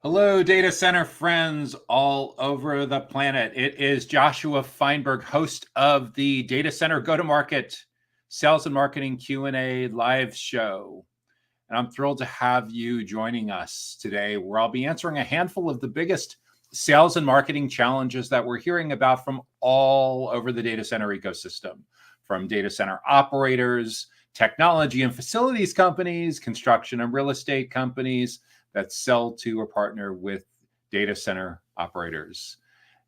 Hello, data center friends all over the planet. It is Joshua Feinberg, host of the Data Center Go-to-Market Sales and Marketing Q&A live show. And I'm thrilled to have you joining us today, where I'll be answering a handful of the biggest sales and marketing challenges that we're hearing about from all over the data center ecosystem, from data center operators, technology and facilities companies, construction and real estate companies that sell to or partner with data center operators.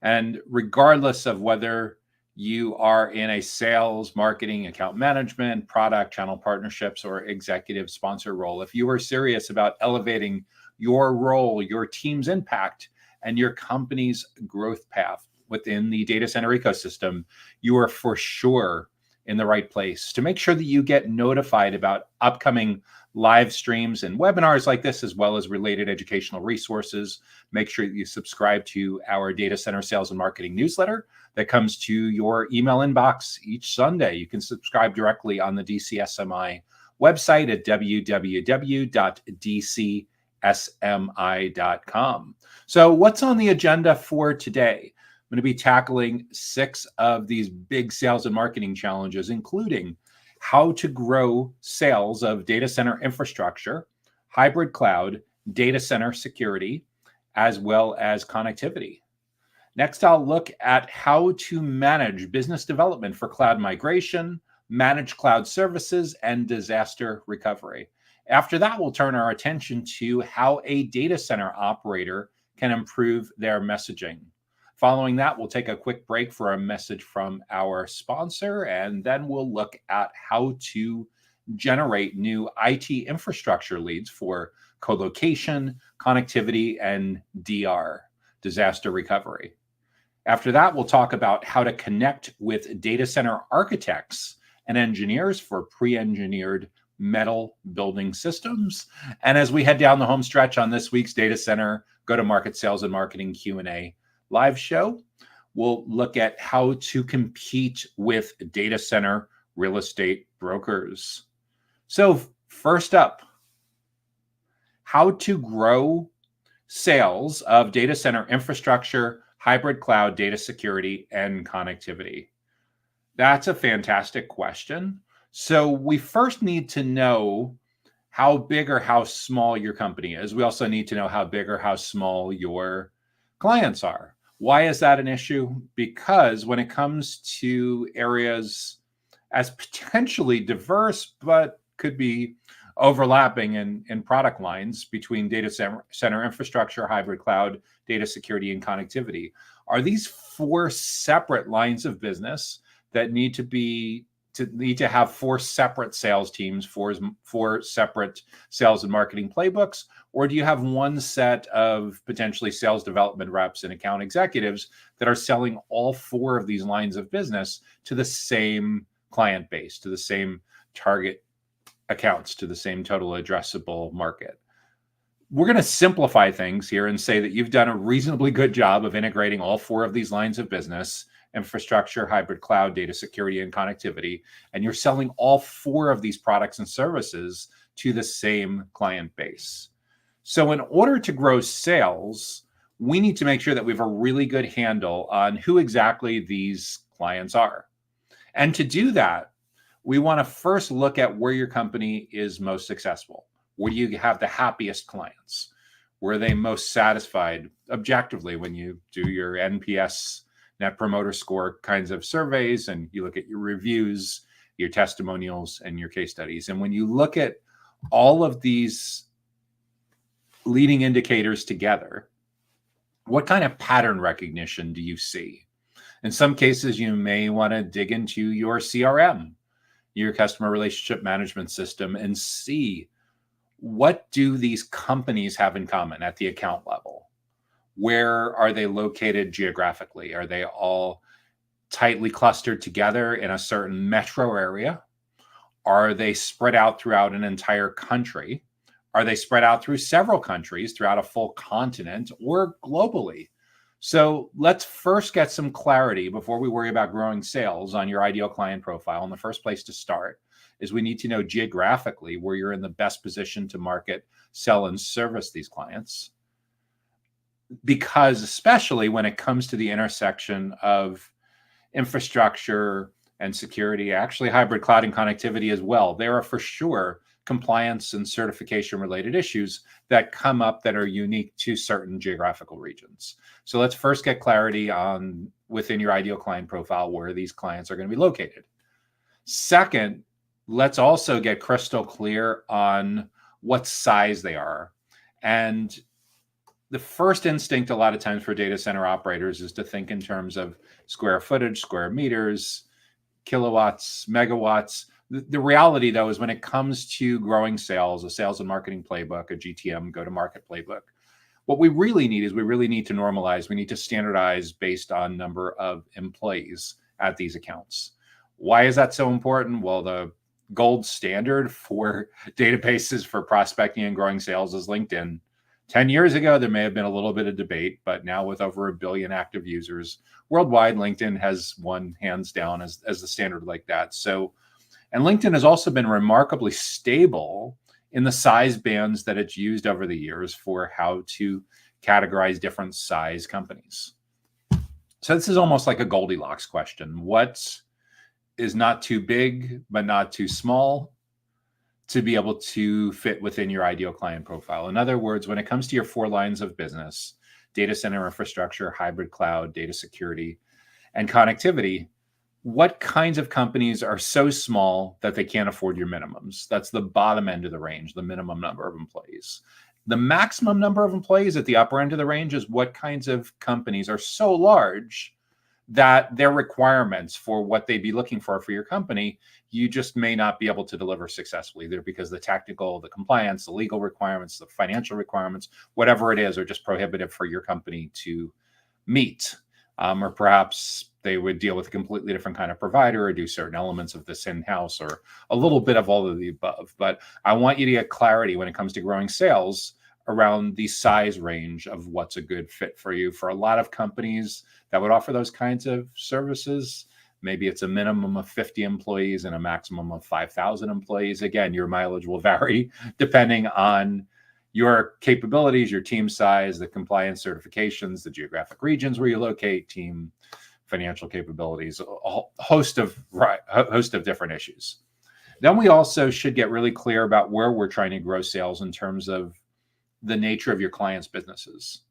And regardless of whether you are in a sales, marketing, account management, product, channel partnerships, or executive sponsor role, if you are serious about elevating your role, your team's impact, and your company's growth path within the data center ecosystem, you are for sure in the right place. To make sure that you get notified about upcoming live streams and webinars like this, as well as related educational resources, make sure that you subscribe to our data center sales and marketing newsletter that comes to your email inbox each Sunday. You can subscribe directly on the DCSMI website at www.dcsmi.com. So what's on the agenda for today? I'm going to be tackling 6 of these big sales and marketing challenges, including how to grow sales of data center infrastructure, hybrid cloud, data center security, as well as connectivity. Next, I'll look at how to manage business development for cloud migration, manage cloud services, and disaster recovery. After that, we'll turn our attention to how a data center operator can improve their messaging. Following that, we'll take a quick break for a message from our sponsor, and then we'll look at how to generate new IT infrastructure leads for co-location, connectivity, and DR, disaster recovery. After that, we'll talk about how to connect with data center architects and engineers for pre-engineered metal building systems. And as we head down the home stretch on this week's Data Center Go-to-Market Sales and Marketing Q&A live show, we'll look at how to compete with data center real estate brokers. So first up, how to grow sales of data center infrastructure, hybrid cloud, data security, and connectivity. That's a fantastic question. So we first need to know how big or how small your company is. We also need to know how big or how small your clients are. Why is that an issue? Because when it comes to areas as potentially diverse, but could be overlapping in product lines between data center infrastructure, hybrid cloud, data security, and connectivity, are these 4 separate lines of business that need to have 4 separate sales teams, 4 separate sales and marketing playbooks? Or do you have one set of potentially sales development reps and account executives that are selling all 4 of these lines of business to the same client base, to the same target accounts, to the same total addressable market? We're going to simplify things here and say that you've done a reasonably good job of integrating all 4 of these lines of business: infrastructure, hybrid cloud, data security, and connectivity, and you're selling all 4 of these products and services to the same client base. So in order to grow sales, we need to make sure that we have a really good handle on who exactly these clients are. And to do that, we want to first look at where your company is most successful. Where do you have the happiest clients? Where are they most satisfied objectively when you do your NPS, Net Promoter Score kinds of surveys, and you look at your reviews, your testimonials, and your case studies? And when you look at all of these leading indicators together, what kind of pattern recognition do you see? In some cases, you may want to dig into your CRM, your customer relationship management system, and see, what do these companies have in common at the account level? Where are they located geographically? Are they all tightly clustered together in a certain metro area? Are they spread out throughout an entire country? Are they spread out through several countries, throughout a full continent, or globally? So let's first get some clarity before we worry about growing sales on your ideal client profile. And the first place to start is we need to know geographically where you're in the best position to market, sell, and service these clients. because especially when it comes to the intersection of infrastructure and security, actually hybrid cloud and connectivity as well, there are for sure compliance and certification related issues that come up that are unique to certain geographical regions. So let's first get clarity on within your ideal client profile where these clients are going to be located. Second, let's also get crystal clear on what size they are. And the first instinct a lot of times for data center operators is to think in terms of square footage, square meters, kilowatts, megawatts. The reality, though, is when it comes to growing sales, a sales and marketing playbook, a GTM, go-to-market playbook, what we really need is we really need to normalize. We need to standardize based on number of employees at these accounts. Why is that so important? Well, the gold standard for databases for prospecting and growing sales is LinkedIn. 10 years ago, there may have been a little bit of debate, but now with over 1 billion active users worldwide, LinkedIn has won hands down as the standard like that. So, and LinkedIn has also been remarkably stable in the size bands that it's used over the years for how to categorize different size companies. So this is almost like a Goldilocks question. What is not too big, but not too small to be able to fit within your ideal client profile? In other words, when it comes to your 4 lines of business, data center infrastructure, hybrid cloud, data security, and connectivity, what kinds of companies are so small that they can't afford your minimums? That's the bottom end of the range, the minimum number of employees. The maximum number of employees at the upper end of the range is what kinds of companies are so large that their requirements for what they'd be looking for your company, you just may not be able to deliver successfully, either because the technical, the compliance, the legal requirements, the financial requirements, whatever it is, are just prohibitive for your company to meet. Or perhaps they would deal with a completely different kind of provider or do certain elements of this in-house or a little bit of all of the above. But I want you to get clarity when it comes to growing sales around the size range of what's a good fit for you. For a lot of companies that would offer those kinds of services, maybe it's a minimum of 50 employees and a maximum of 5,000 employees. Again, your mileage will vary depending on your capabilities, your team size, the compliance certifications, the geographic regions where you locate, team financial capabilities, a host of different issues. Then we also should get really clear about where we're trying to grow sales in terms of the nature of your clients' businesses,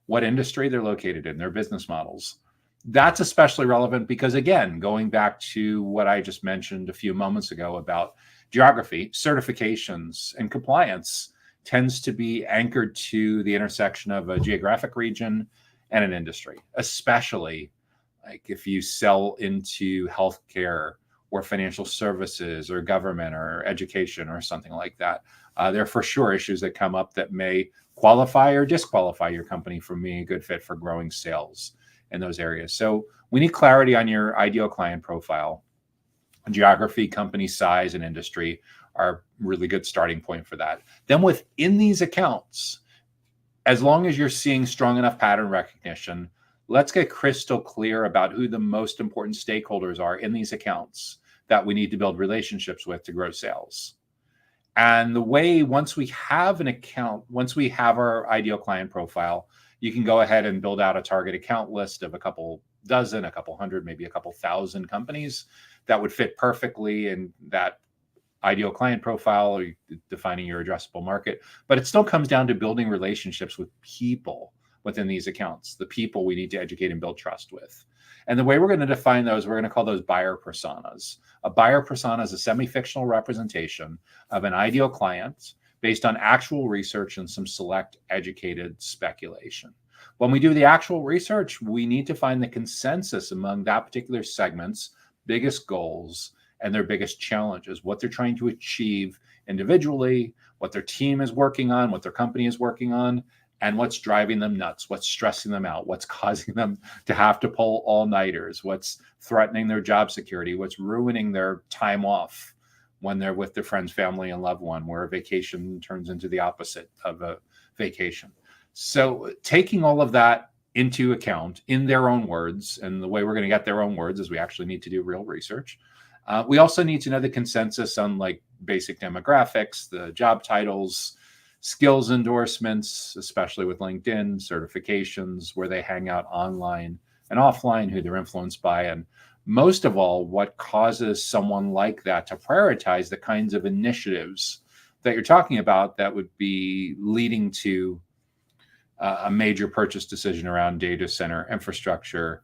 what industry they're located in, their business models. That's especially relevant because, again, going back to what I just mentioned a few moments ago about geography, certifications, and compliance tends to be anchored to the intersection of a geographic region and an industry, especially like if you sell into healthcare or financial services or government or education or something like that. There are for sure issues that come up that may qualify or disqualify your company from being a good fit for growing sales in those areas. So we need clarity on your ideal client profile. Geography, company size, and industry are really good starting point for that. Then within these accounts, as long as you're seeing strong enough pattern recognition, let's get crystal clear about who the most important stakeholders are in these accounts that we need to build relationships with to grow sales. And the way, once we have an account, once we have our ideal client profile, you can go ahead and build out a target account list of a couple dozen, a couple hundred, maybe a couple thousand companies that would fit perfectly in that ideal client profile or defining your addressable market. But it still comes down to building relationships with people within these accounts, the people we need to educate and build trust with. And the way we're going to define those, we're going to call those buyer personas. A buyer persona is a semi-fictional representation of an ideal client based on actual research and some select educated speculation. When we do the actual research, we need to find the consensus among that particular segment's biggest goals and their biggest challenges, what they're trying to achieve individually, what their team is working on, what their company is working on, and what's driving them nuts, what's stressing them out, what's causing them to have to pull all-nighters, what's threatening their job security, what's ruining their time off when they're with their friends, family, and loved one, where a vacation turns into the opposite of a vacation. So taking all of that into account in their own words, and the way we're going to get their own words is we actually need to do real research. We also need to know the consensus on like basic demographics, the job titles, skills endorsements, especially with LinkedIn, certifications, where they hang out online and offline, who they're influenced by, and most of all, what causes someone like that to prioritize the kinds of initiatives that you're talking about that would be leading to a major purchase decision around data center infrastructure,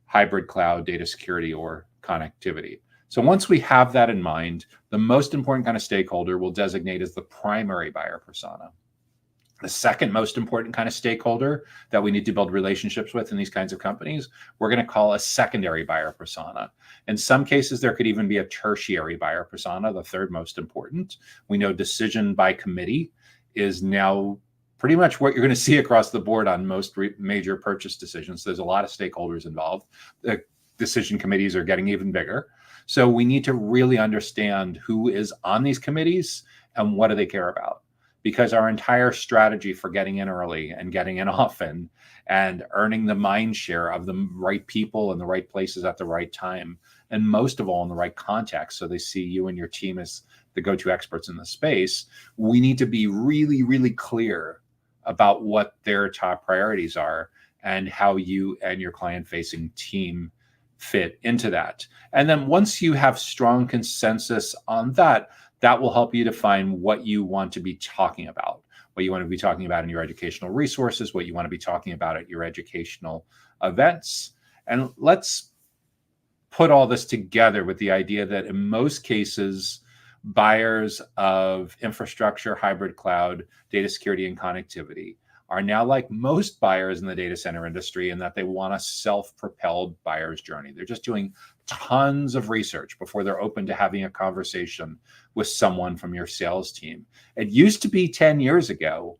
hybrid cloud, data security, or connectivity. So once we have that in mind, the most important kind of stakeholder we'll designate as the primary buyer persona. The second most important kind of stakeholder that we need to build relationships with in these kinds of companies, we're going to call a secondary buyer persona. In some cases, there could even be a tertiary buyer persona, the third most important. We know decision by committee is now pretty much what you're going to see across the board on most major purchase decisions. There's a lot of stakeholders involved. The decision committees are getting even bigger. So we need to really understand who is on these committees and what do they care about. Because our entire strategy for getting in early and getting in often and earning the mind share of the right people in the right places at the right time, and most of all in the right context, so they see you and your team as the go-to experts in the space, we need to be really, really clear about what their top priorities are and how you and your client-facing team fit into that. And then once you have strong consensus on that, that will help you define what you want to be talking about, what you want to be talking about in your educational resources, what you want to be talking about at your educational events. And let's put all this together with the idea that in most cases, buyers of infrastructure, hybrid cloud, data security, and connectivity are now like most buyers in the data center industry in that they want a self-propelled buyer's journey. They're just doing tons of research before they're open to having a conversation with someone from your sales team. It used to be 10 years ago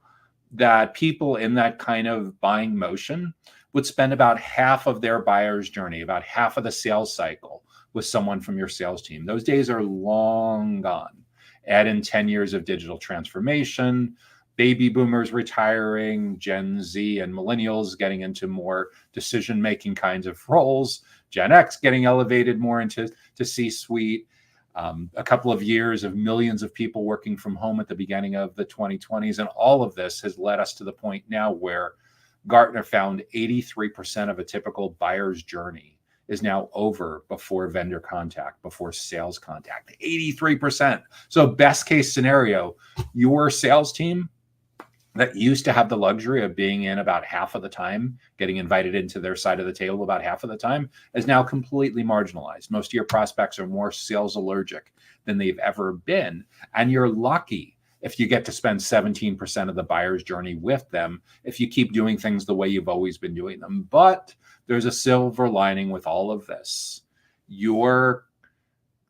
that people in that kind of buying motion would spend about half of their buyer's journey, about half of the sales cycle with someone from your sales team. Those days are long gone. Add in 10 years of digital transformation, baby boomers retiring, Gen Z and millennials getting into more decision-making kinds of roles, Gen X getting elevated more into C-suite, a couple of years of millions of people working from home at the beginning of the 2020s. And all of this has led us to the point now where Gartner found 83% of a typical buyer's journey is now over before vendor contact, before sales contact, 83%. So best case scenario, your sales team that used to have the luxury of being in about half of the time, getting invited into their side of the table about half of the time, is now completely marginalized. Most of your prospects are more sales allergic than they've ever been. And you're lucky if you get to spend 17% of the buyer's journey with them, if you keep doing things the way you've always been doing them. But there's a silver lining with all of this. Your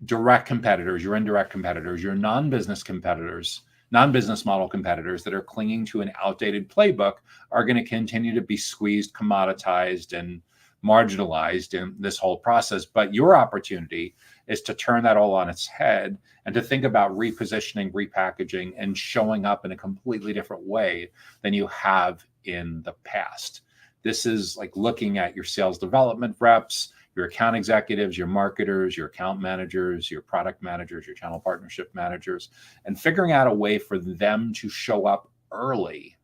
direct competitors, your indirect competitors, your non-business competitors, non-business model competitors that are clinging to an outdated playbook are going to continue to be squeezed, commoditized, and marginalized in this whole process. But your opportunity is to turn that all on its head and to think about repositioning, repackaging, and showing up in a completely different way than you have in the past. This is like looking at your sales development reps, your account executives, your marketers, your account managers, your product managers, your channel partnership managers, and figuring out a way for them to show up early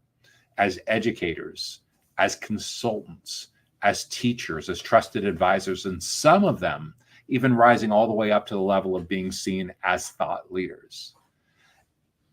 as educators, as consultants, as teachers, as trusted advisors, and some of them even rising all the way up to the level of being seen as thought leaders.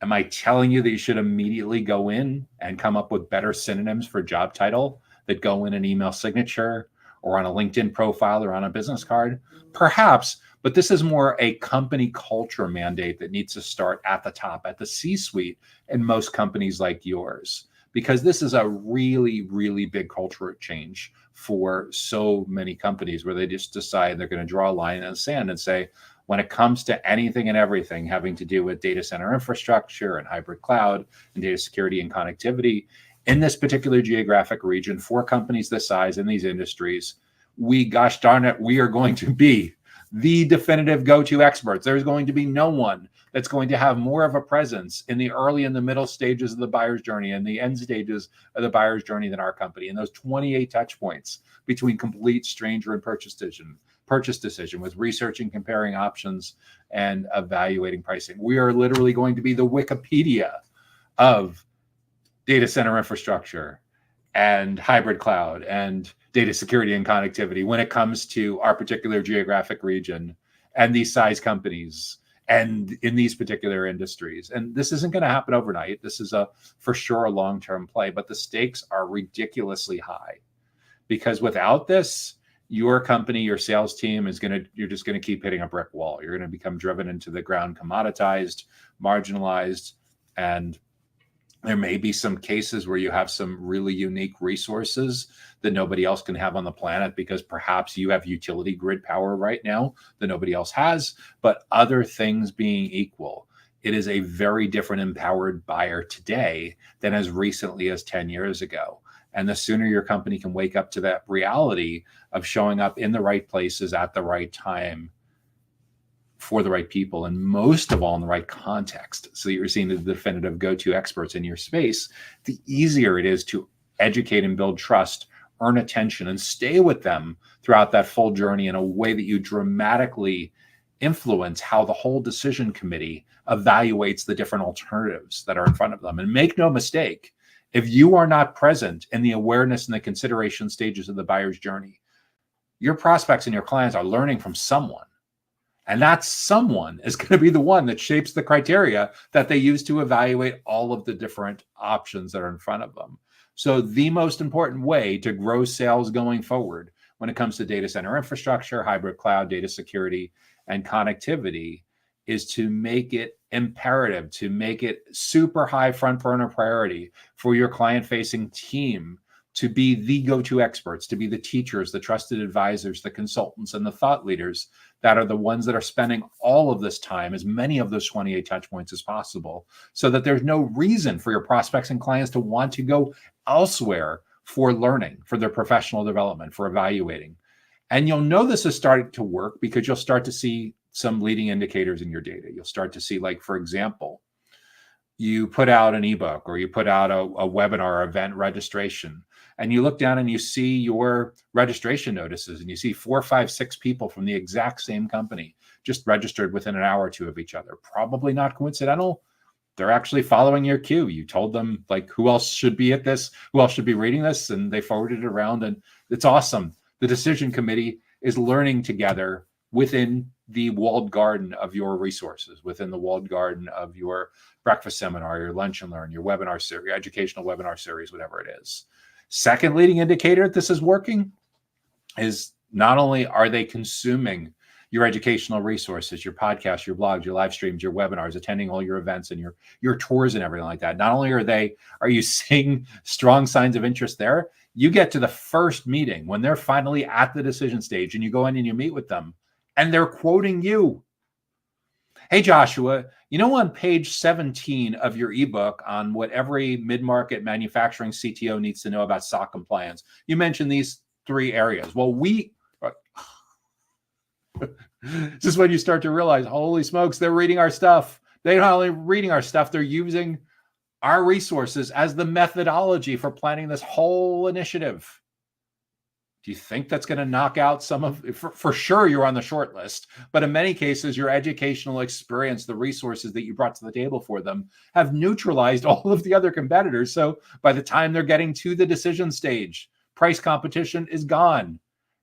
Am I telling you that you should immediately go in and come up with better synonyms for job title that go in an email signature or on a LinkedIn profile or on a business card? Perhaps, but this is more a company culture mandate that needs to start at the top, at the C-suite in most companies like yours, because this is a really, really big cultural change for so many companies where they just decide they're going to draw a line in the sand and say, when it comes to anything and everything having to do with data center infrastructure and hybrid cloud and data security and connectivity, in this particular geographic region, for companies this size in these industries, gosh darn it, we are going to be the definitive go-to experts. There's going to be no one that's going to have more of a presence in the early and the middle stages of the buyer's journey and the end stages of the buyer's journey than our company. And those 28 touch points between complete stranger and purchase decision with researching, comparing options, and evaluating pricing. We are literally going to be the Wikipedia of data center infrastructure and hybrid cloud and data security and connectivity when it comes to our particular geographic region and these size companies and in these particular industries. And this isn't going to happen overnight. This is for sure a long-term play, but the stakes are ridiculously high because without this, your company, your sales team you're just going to keep hitting a brick wall. You're going to become driven into the ground, commoditized, marginalized, and there may be some cases where you have some really unique resources that nobody else can have on the planet because perhaps you have utility grid power right now that nobody else has. But other things being equal, it is a very different empowered buyer today than as recently as 10 years ago. And the sooner your company can wake up to that reality of showing up in the right places at the right time for the right people, and most of all in the right context, so that you're seeing the definitive go-to experts in your space, the easier it is to educate and build trust, earn attention, and stay with them throughout that full journey in a way that you dramatically influence how the whole decision committee evaluates the different alternatives that are in front of them. And make no mistake, if you are not present in the awareness and the consideration stages of the buyer's journey, your prospects and your clients are learning from someone. And that someone is going to be the one that shapes the criteria that they use to evaluate all of the different options that are in front of them. So the most important way to grow sales going forward when it comes to data center infrastructure, hybrid cloud, data security, and connectivity is to make it imperative, to make it super high front burner priority for your client-facing team to be the go-to experts, to be the teachers, the trusted advisors, the consultants, and the thought leaders that are the ones that are spending all of this time, as many of those 28 touch points as possible, so that there's no reason for your prospects and clients to want to go elsewhere for learning, for their professional development, for evaluating. And you'll know this is starting to work because you'll start to see some leading indicators in your data. You'll start to see, like, for example, you put out an ebook or you put out a webinar event registration, and you look down and you see your registration notices and you see 4, 5, 6 people from the exact same company just registered within an hour or two of each other. Probably not coincidental. They're actually following your cue. You told them, like, who else should be at this, who else should be reading this, and they forwarded it around, and it's awesome. The decision committee is learning together within the walled garden of your resources, within the walled garden of your breakfast seminar, your lunch and learn, your webinar series, your educational webinar series, whatever it is. Second leading indicator that this is working is not only are they consuming your educational resources, your podcasts, your blogs, your live streams, your webinars, attending all your events and your tours and everything like that. Not only are you seeing strong signs of interest there, you get to the first meeting when they're finally at the decision stage and you go in and you meet with them and they're quoting you. Hey, Joshua, you know, on page 17 of your ebook on what every mid-market manufacturing CTO needs to know about SOC compliance, you mentioned these 3 areas. Well, this is when you start to realize, holy smokes, they're reading our stuff. They're not only reading our stuff, they're using our resources as the methodology for planning this whole initiative. Do you think that's going to knock out some of, for sure you're on the short list, but in many cases, your educational experience, the resources that you brought to the table for them have neutralized all of the other competitors. So by the time they're getting to the decision stage, price competition is gone.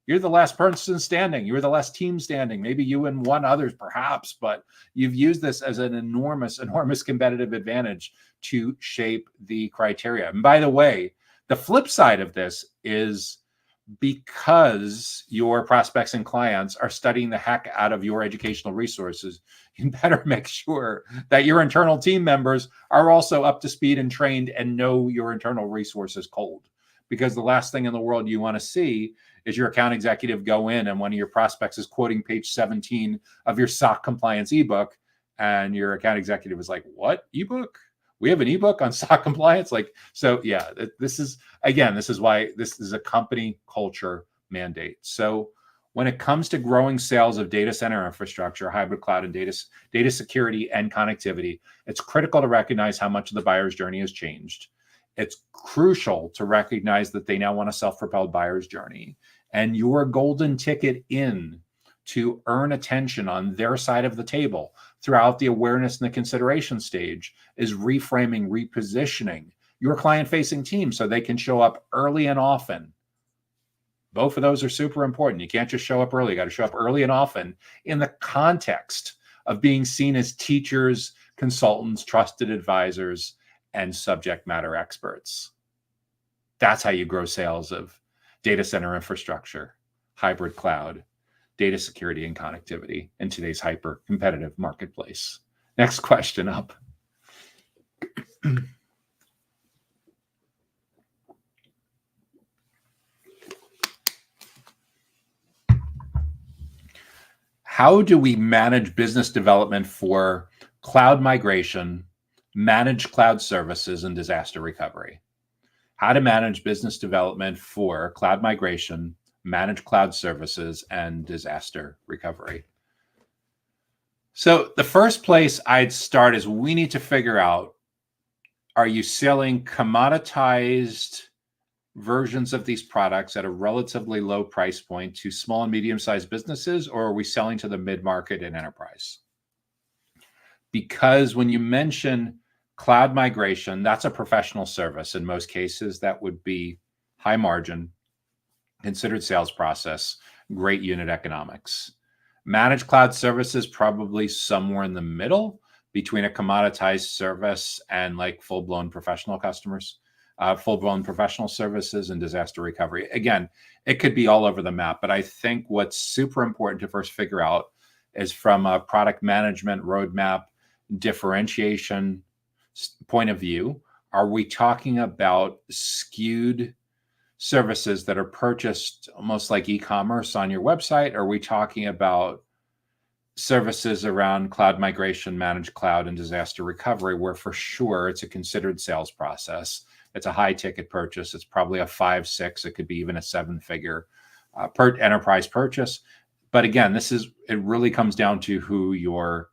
You're the last person standing. You're the last team standing. Maybe you and one others perhaps, but you've used this as an enormous, enormous competitive advantage to shape the criteria. And by the way, the flip side of this is, because your prospects and clients are studying the heck out of your educational resources, you better make sure that your internal team members are also up to speed and trained and know your internal resources cold. Because the last thing in the world you want to see is your account executive go in and one of your prospects is quoting page 17 of your SOC compliance ebook, and your account executive is like, what ebook? We have an ebook on SOC compliance. Like, so yeah, this is why this is a company culture mandate. So when it comes to growing sales of data center infrastructure, hybrid cloud, and data security and connectivity, it's critical to recognize how much of the buyer's journey has changed. It's crucial to recognize that they now want a self-propelled buyer's journey, and your golden ticket in to earn attention on their side of the table throughout the awareness and the consideration stage is reframing, repositioning your client-facing team so they can show up early and often. Both of those are super important. You can't just show up early. You got to show up early and often in the context of being seen as teachers, consultants, trusted advisors, and subject matter experts. That's how you grow sales of data center infrastructure, hybrid cloud, data security, and connectivity in today's hyper competitive marketplace. Next question up. How do we manage business development for cloud migration, managed cloud services, and disaster recovery? How to manage business development for cloud migration, managed cloud services, and disaster recovery. So the first place I'd start is we need to figure out, are you selling commoditized versions of these products at a relatively low price point to small and medium-sized businesses, or are we selling to the mid-market and enterprise? Because when you mention cloud migration, that's a professional service. In most cases, that would be high margin, considered sales process, great unit economics. Managed cloud services, probably somewhere in the middle between a commoditized service and like full-blown professional customers, full-blown professional services and disaster recovery. Again, it could be all over the map, but I think what's super important to first figure out is from a product management roadmap differentiation point of view, are we talking about skewed services that are purchased almost like e-commerce on your website? Or are we talking about services around cloud migration, managed cloud, and disaster recovery, where for sure it's a considered sales process? It's a high ticket purchase. It's probably a 5, 6, it could be even a 7-figure per enterprise purchase. But again, it really comes down to who you're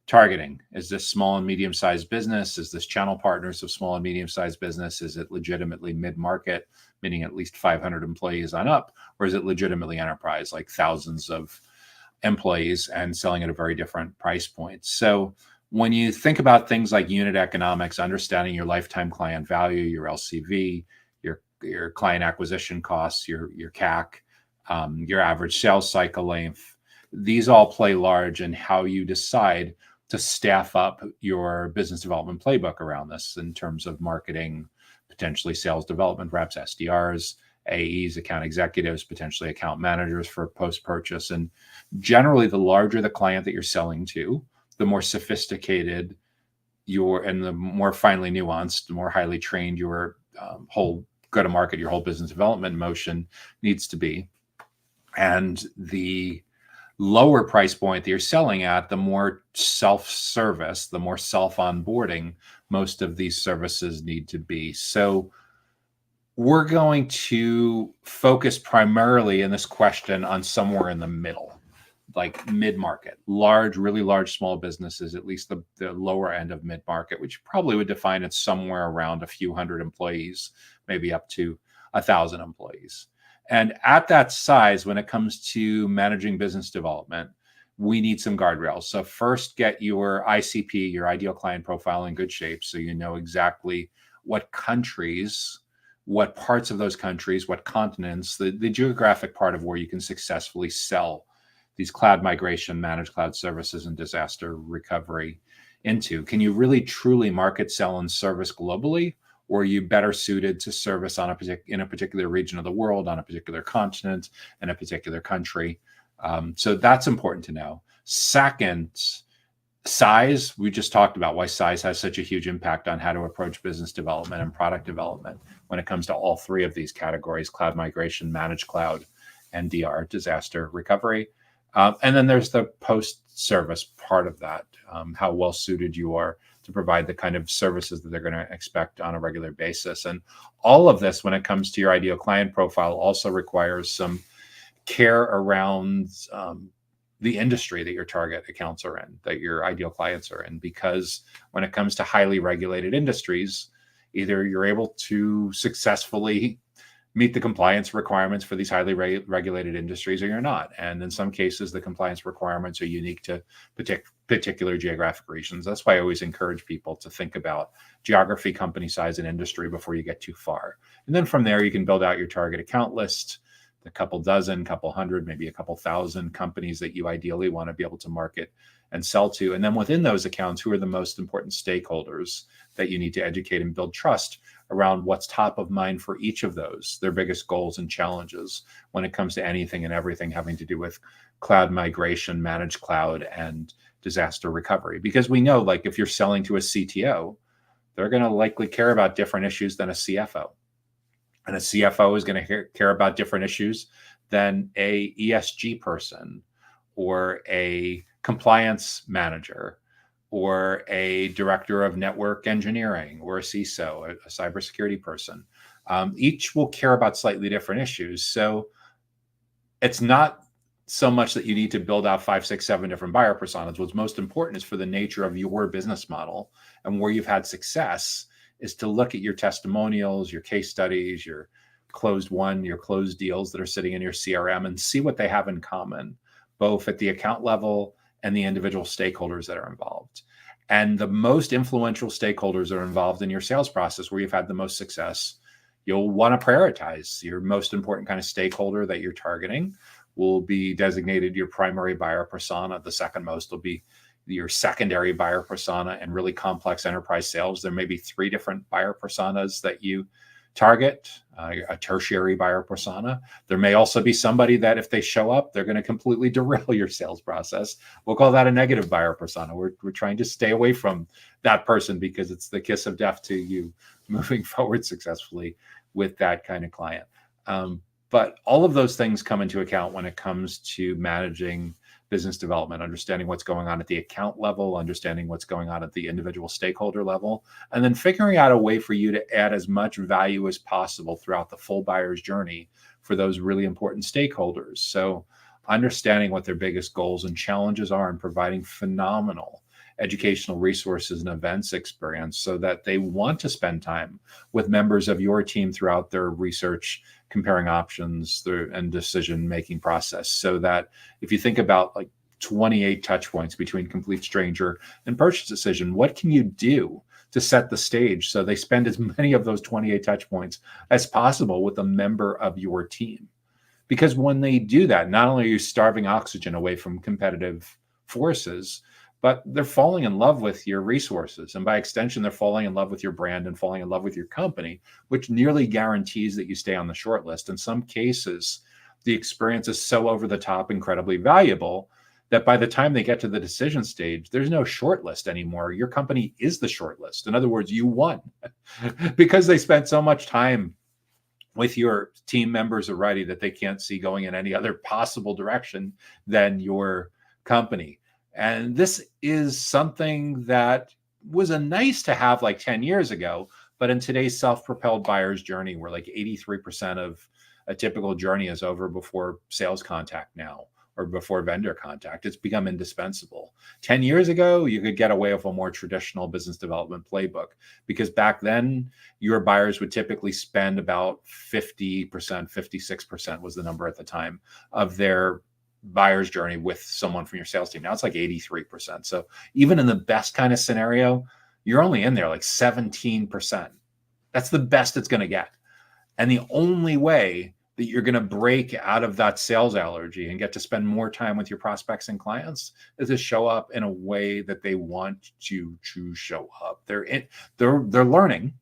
targeting. Is this small and medium-sized business? Is this channel partners of small and medium-sized business? Is it legitimately mid-market, meaning at least 500 employees on up? Or is it legitimately enterprise, like thousands of employees and selling at a very different price point? So when you think about things like unit economics, understanding your lifetime client value, your LCV, your client acquisition costs, your CAC, your average sales cycle length, these all play large in how you decide to staff up your business development playbook around this in terms of marketing, potentially sales development reps, SDRs, AEs, account executives, potentially account managers for post-purchase. And generally, the larger the client that you're selling to, the more sophisticated and the more finely nuanced, the more highly trained your whole go-to-market, your whole business development motion needs to be. And the lower price point that you're selling at, the more self-service, the more self-onboarding most of these services need to be. So we're going to focus primarily in this question on somewhere in the middle, like mid-market, really large small businesses, at least the lower end of mid-market, which probably would define it somewhere around a few hundred employees, maybe up to 1,000 employees. And at that size, when it comes to managing business development, we need some guardrails. So first, get your ICP, your ideal client profile, in good shape so you know exactly what countries, what parts of those countries, what continents, the geographic part of where you can successfully sell these cloud migration, managed cloud services, and disaster recovery into. Can you really truly market, sell, and service globally? Or are you better suited to service in a particular region of the world, on a particular continent, in a particular country? So that's important to know. Second, size. We just talked about why size has such a huge impact on how to approach business development and product development when it comes to all three of these categories: cloud migration, managed cloud, and DR, disaster recovery. And then there's the post-service part of that, how well suited you are to provide the kind of services that they're going to expect on a regular basis. And all of this, when it comes to your ideal client profile, also requires some care around the industry that your target accounts are in, that your ideal clients are in. Because when it comes to highly regulated industries, either you're able to successfully meet the compliance requirements for these highly regulated industries, or you're not. And in some cases, the compliance requirements are unique to particular geographic regions. That's why I always encourage people to think about geography, company size, and industry before you get too far. And then from there, you can build out your target account list, a couple dozen, couple hundred, maybe a couple thousand companies that you ideally want to be able to market and sell to. And then within those accounts, who are the most important stakeholders that you need to educate and build trust around what's top of mind for each of those, their biggest goals and challenges when it comes to anything and everything having to do with cloud migration, managed cloud, and disaster recovery. Because we know, like, if you're selling to a CTO, they're going to likely care about different issues than a CFO. And a CFO is going to care about different issues than a ESG person or a compliance manager or a director of network engineering or a CISO, a cybersecurity person. Each will care about slightly different issues. So it's not so much that you need to build out 5, 6, 7 different buyer personas. What's most important is for the nature of your business model and where you've had success is to look at your testimonials, your case studies, your closed deals that are sitting in your CRM and see what they have in common, both at the account level and the individual stakeholders that are involved. And the most influential stakeholders are involved in your sales process where you've had the most success. You'll want to prioritize your most important kind of stakeholder that you're targeting will be designated your primary buyer persona. The second most will be your secondary buyer persona. And really complex enterprise sales, there may be 3 different buyer personas that you target, a tertiary buyer persona. There may also be somebody that if they show up, they're going to completely derail your sales process. We'll call that a negative buyer persona. We're trying to stay away from that person because it's the kiss of death to you moving forward successfully with that kind of client. But all of those things come into account when it comes to managing business development, understanding what's going on at the account level, understanding what's going on at the individual stakeholder level, and then figuring out a way for you to add as much value as possible throughout the full buyer's journey for those really important stakeholders. So understanding what their biggest goals and challenges are and providing phenomenal educational resources and events experience so that they want to spend time with members of your team throughout their research, comparing options and decision-making process. So that if you think about like 28 touch points between complete stranger and purchase decision, what can you do to set the stage so they spend as many of those 28 touch points as possible with a member of your team? Because when they do that, not only are you starving oxygen away from competitive forces, but they're falling in love with your resources. And by extension, they're falling in love with your brand and falling in love with your company, which nearly guarantees that you stay on the short list. In some cases, the experience is so over the top, incredibly valuable, that by the time they get to the decision stage, there's no short list anymore. Your company is the short list. In other words, you won because they spent so much time with your team members already that they can't see going in any other possible direction than your company. And this is something that was a nice to have like 10 years ago, but in today's self-propelled buyer's journey, where like 83% of a typical journey is over before sales contact now or before vendor contact, it's become indispensable. 10 years ago, you could get away with a more traditional business development playbook because back then your buyers would typically spend about 50%, 56% was the number at the time of their buyer's journey with someone from your sales team. Now it's like 83%. So even in the best kind of scenario, you're only in there like 17%. That's the best it's going to get. And the only way that you're going to break out of that sales allergy and get to spend more time with your prospects and clients is to show up in a way that they want you to show up. They're learning.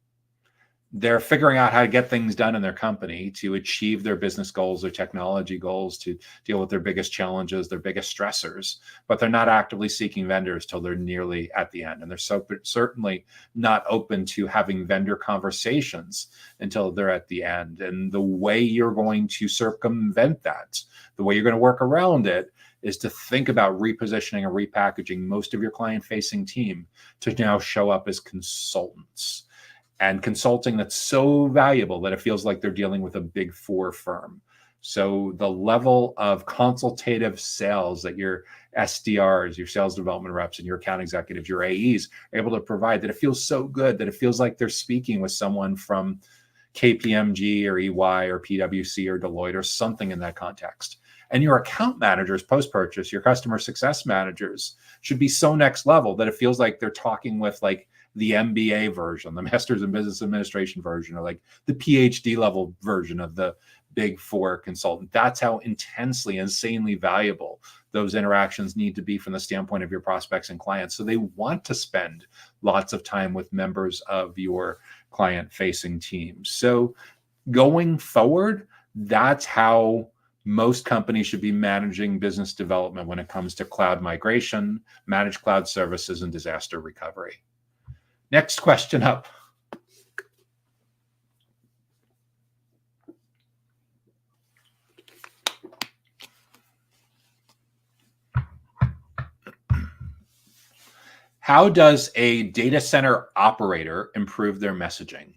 They're figuring out how to get things done in their company to achieve their business goals, their technology goals, to deal with their biggest challenges, their biggest stressors, but they're not actively seeking vendors till they're nearly at the end. And they're certainly not open to having vendor conversations until they're at the end. And the way you're going to circumvent that, the way you're going to work around it, is to think about repositioning or repackaging most of your client-facing team to now show up as consultants. And consulting that's so valuable that it feels like they're dealing with a big four firm. So the level of consultative sales that your SDRs, your sales development reps, and your account executives, your AEs are able to provide, that it feels so good, that it feels like they're speaking with someone from KPMG or EY or PwC or Deloitte or something in that context. And your account managers post-purchase, your customer success managers should be so next level that it feels like they're talking with like the MBA version, the Masters in Business Administration version, or like the PhD level version of the Big Four consultant. That's how intensely, insanely valuable those interactions need to be from the standpoint of your prospects and clients. So they want to spend lots of time with members of your client-facing team. So going forward, that's how most companies should be managing business development when it comes to cloud migration, managed cloud services, and disaster recovery. Next question up. How does a data center operator improve their messaging?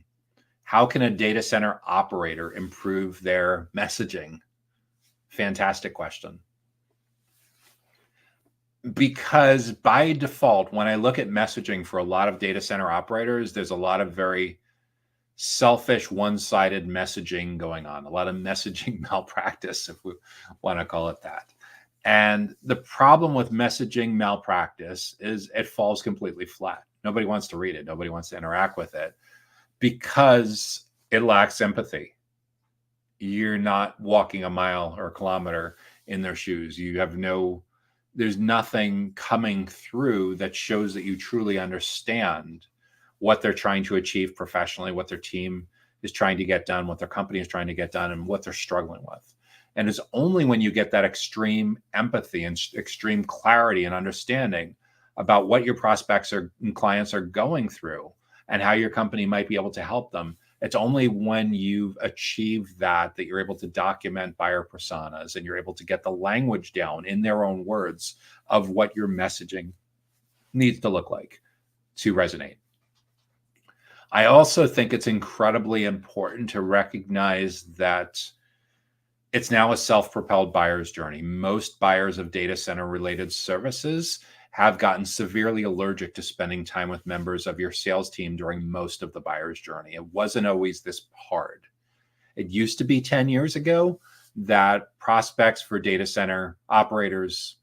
How can a data center operator improve their messaging? Fantastic question. Because by default, when I look at messaging for a lot of data center operators, there's a lot of very selfish, one-sided messaging going on, a lot of messaging malpractice, if we want to call it that. And the problem with messaging malpractice is it falls completely flat. Nobody wants to read it. Nobody wants to interact with it because it lacks empathy. You're not walking a mile or a kilometer in their shoes. There's nothing coming through that shows that you truly understand what they're trying to achieve professionally, what their team is trying to get done, what their company is trying to get done, and what they're struggling with. And it's only when you get that extreme empathy and extreme clarity and understanding about what your prospects and clients are going through and how your company might be able to help them. It's only when you've achieved that you're able to document buyer personas and you're able to get the language down in their own words of what your messaging needs to look like to resonate. I also think it's incredibly important to recognize that it's now a self-propelled buyer's journey. Most buyers of data center related services have gotten severely allergic to spending time with members of your sales team during most of the buyer's journey. It wasn't always this hard. It used to be 10 years ago that prospects for data center operators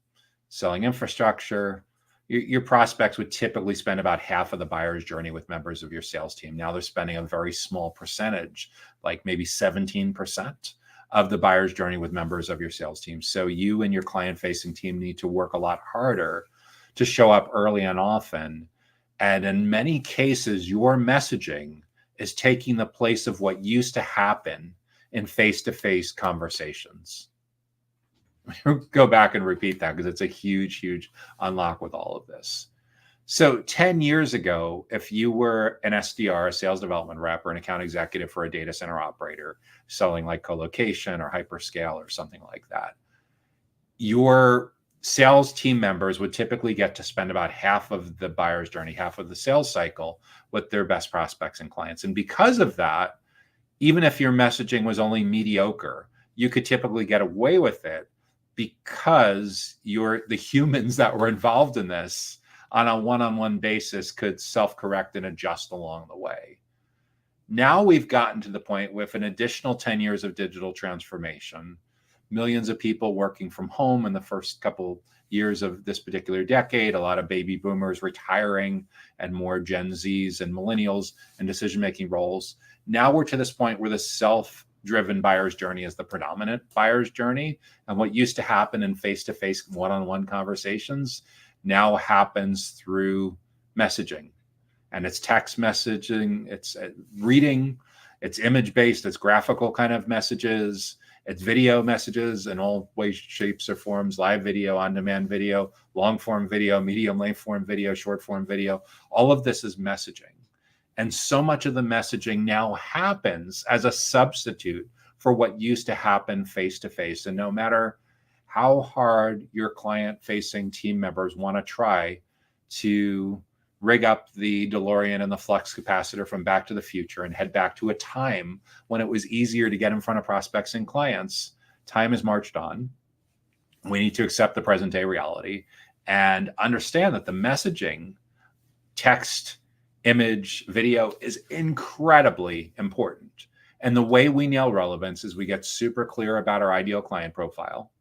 selling infrastructure, your prospects would typically spend about half of the buyer's journey with members of your sales team. Now they're spending a very small percentage, like maybe 17% of the buyer's journey with members of your sales team. So you and your client-facing team need to work a lot harder to show up early and often. And in many cases, your messaging is taking the place of what used to happen in face-to-face conversations. Go back and repeat that because it's a huge, huge unlock with all of this. So 10 years ago, if you were an SDR, a sales development rep, or an account executive for a data center operator selling like colocation or hyperscale or something like that, your sales team members would typically get to spend about half of the buyer's journey, half of the sales cycle with their best prospects and clients. And because of that, even if your messaging was only mediocre, you could typically get away with it because the humans that were involved in this on a one-on-one basis could self-correct and adjust along the way. Now we've gotten to the point with an additional 10 years of digital transformation, millions of people working from home in the first couple years of this particular decade, a lot of baby boomers retiring and more Gen Zs and millennials in decision-making roles. Now we're to this point where the self-driven buyer's journey is the predominant buyer's journey. And what used to happen in face-to-face one-on-one conversations now happens through messaging. And it's text messaging, it's reading, it's image-based, it's graphical kind of messages, it's video messages in all ways, shapes, or forms, live video, on-demand video, long-form video, medium-length form video, short-form video. All of this is messaging. And so much of the messaging now happens as a substitute for what used to happen face-to-face. And no matter how hard your client-facing team members want to try to rig up the DeLorean and the flux capacitor from Back to the Future and head back to a time when it was easier to get in front of prospects and clients, time has marched on. We need to accept the present day reality and understand that the messaging, text, image, video is incredibly important. And the way we nail relevance is we get super clear about our ideal client profile.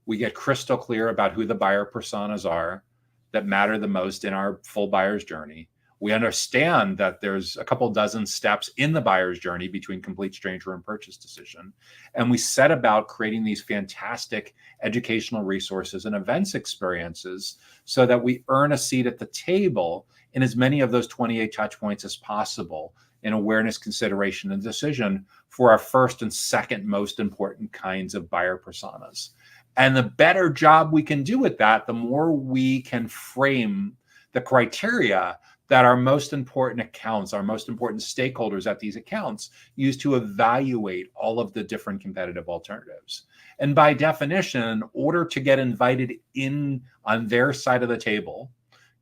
We get crystal clear about who the buyer personas are that matter the most in our full buyer's journey. We understand that there's a couple dozen steps in the buyer's journey between complete stranger and purchase decision. And we set about creating these fantastic educational resources and events experiences so that we earn a seat at the table in as many of those 28 touch points as possible in awareness, consideration, and decision for our first and second most important kinds of buyer personas. And the better job we can do with that, the more we can frame the criteria that our most important accounts, our most important stakeholders at these accounts use to evaluate all of the different competitive alternatives. And by definition, in order to get invited in on their side of the table,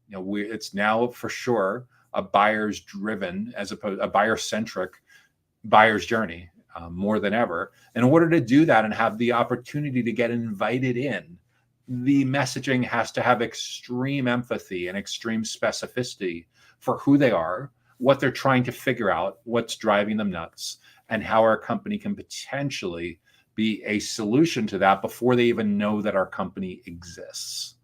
it's now for sure a buyer's driven, as opposed a buyer centric buyer's journey. More than ever. In order to do that and have the opportunity to get invited in, the messaging has to have extreme empathy and extreme specificity for who they are, what they're trying to figure out, what's driving them nuts, and how our company can potentially be a solution to that before they even know that our company exists.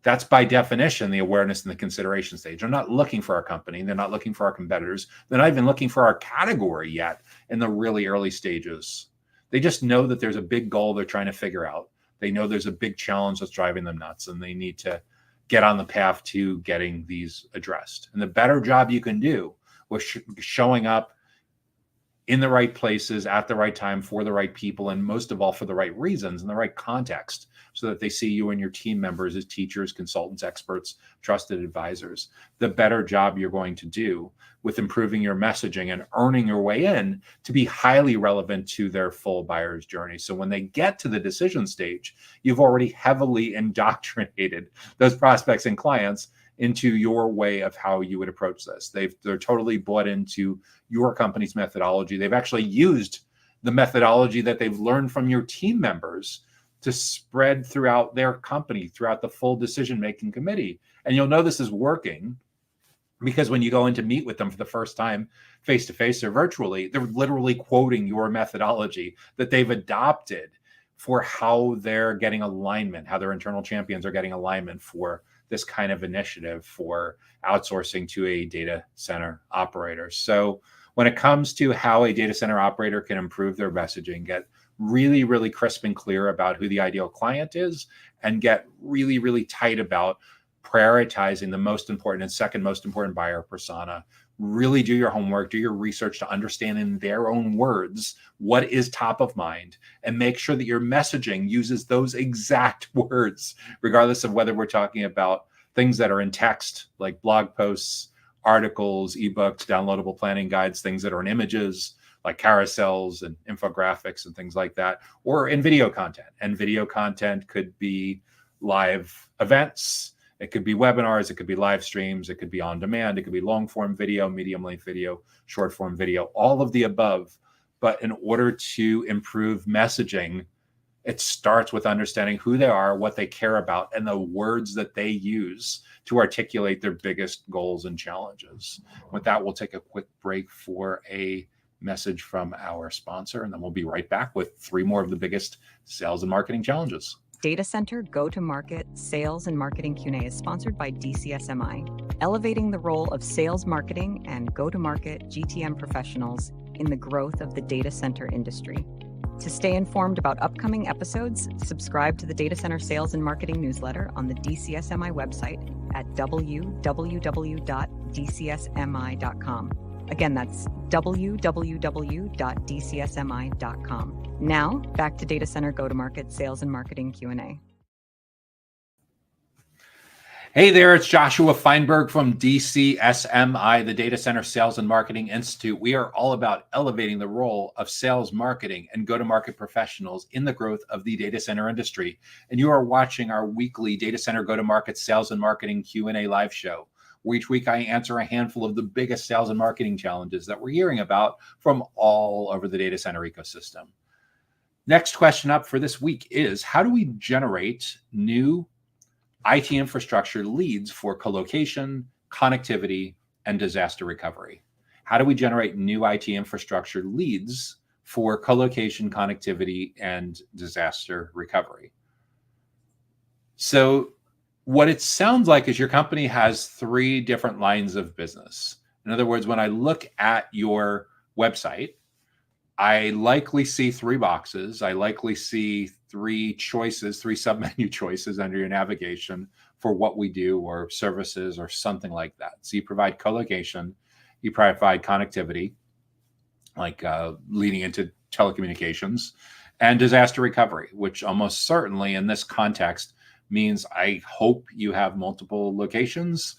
That's by definition the awareness and the consideration stage. They're not looking for our company. They're not looking for our competitors. They're not even looking for our category yet in the really early stages. They just know that there's a big goal they're trying to figure out. They know there's a big challenge that's driving them nuts, and they need to get on the path to getting these addressed. And the better job you can do with showing up in the right places at the right time for the right people, and most of all for the right reasons and the right context, so that they see you and your team members as teachers, consultants, experts, trusted advisors, the better job you're going to do with improving your messaging and earning your way in to be highly relevant to their full buyer's journey. So when they get to the decision stage, you've already heavily indoctrinated those prospects and clients into your way of how you would approach this. They're totally bought into your company's methodology. They've actually used the methodology that they've learned from your team members to spread throughout their company, throughout the full decision-making committee. And you'll know this is working because when you go in to meet with them for the first time, face-to-face or virtually, they're literally quoting your methodology that they've adopted for how they're getting alignment, how their internal champions are getting alignment for this kind of initiative for outsourcing to a data center operator. So when it comes to how a data center operator can improve their messaging, get really, really crisp and clear about who the ideal client is, and get really, really tight about prioritizing the most important and second most important buyer persona. Really do your homework, do your research to understand in their own words what is top of mind, and make sure that your messaging uses those exact words, regardless of whether we're talking about things that are in text, like blog posts, articles, ebooks, downloadable planning guides, things that are in images, like carousels and infographics and things like that, or in video content. And video content could be live events, it could be webinars, it could be live streams, it could be on demand, it could be long form video, medium length video, short form video, all of the above. But in order to improve messaging, it starts with understanding who they are, what they care about, and the words that they use to articulate their biggest goals and challenges. With that, we'll take a quick break for a message from our sponsor, and then we'll be right back with 3 more of the biggest sales and marketing challenges. Data Center Go-to-Market Sales and Marketing Q&A is sponsored by DCSMI, elevating the role of sales marketing and go-to-market GTM professionals in the growth of the data center industry. To stay informed about upcoming episodes, subscribe to the Data Center Sales and Marketing newsletter on the DCSMI website at www.dcsmi.com. Again, that's www.dcsmi.com. Now, back to Data Center Go-to-Market Sales and Marketing Q&A. Hey there, it's Joshua Feinberg from DCSMI, the Data Center Sales and Marketing Institute. We are all about elevating the role of sales, marketing, and go-to-market professionals in the growth of the data center industry. And you are watching our weekly Data Center Go-to-Market Sales and Marketing Q&A live show, where each week I answer a handful of the biggest sales and marketing challenges that we're hearing about from all over the data center ecosystem. Next question up for this week is, how do we generate new IT infrastructure leads for colocation, connectivity, and disaster recovery? how do we generate new IT infrastructure leads for co-location, connectivity, and disaster recovery? So what it sounds like is your company has 3 different lines of business. In other words, when I look at your website, I likely see 3 boxes. I likely see 3 choices, 3 submenu choices under your navigation for what we do or services or something like that. So you provide co-location, you provide connectivity, like leading into telecommunications, and disaster recovery, which almost certainly in this context means I hope you have multiple locations,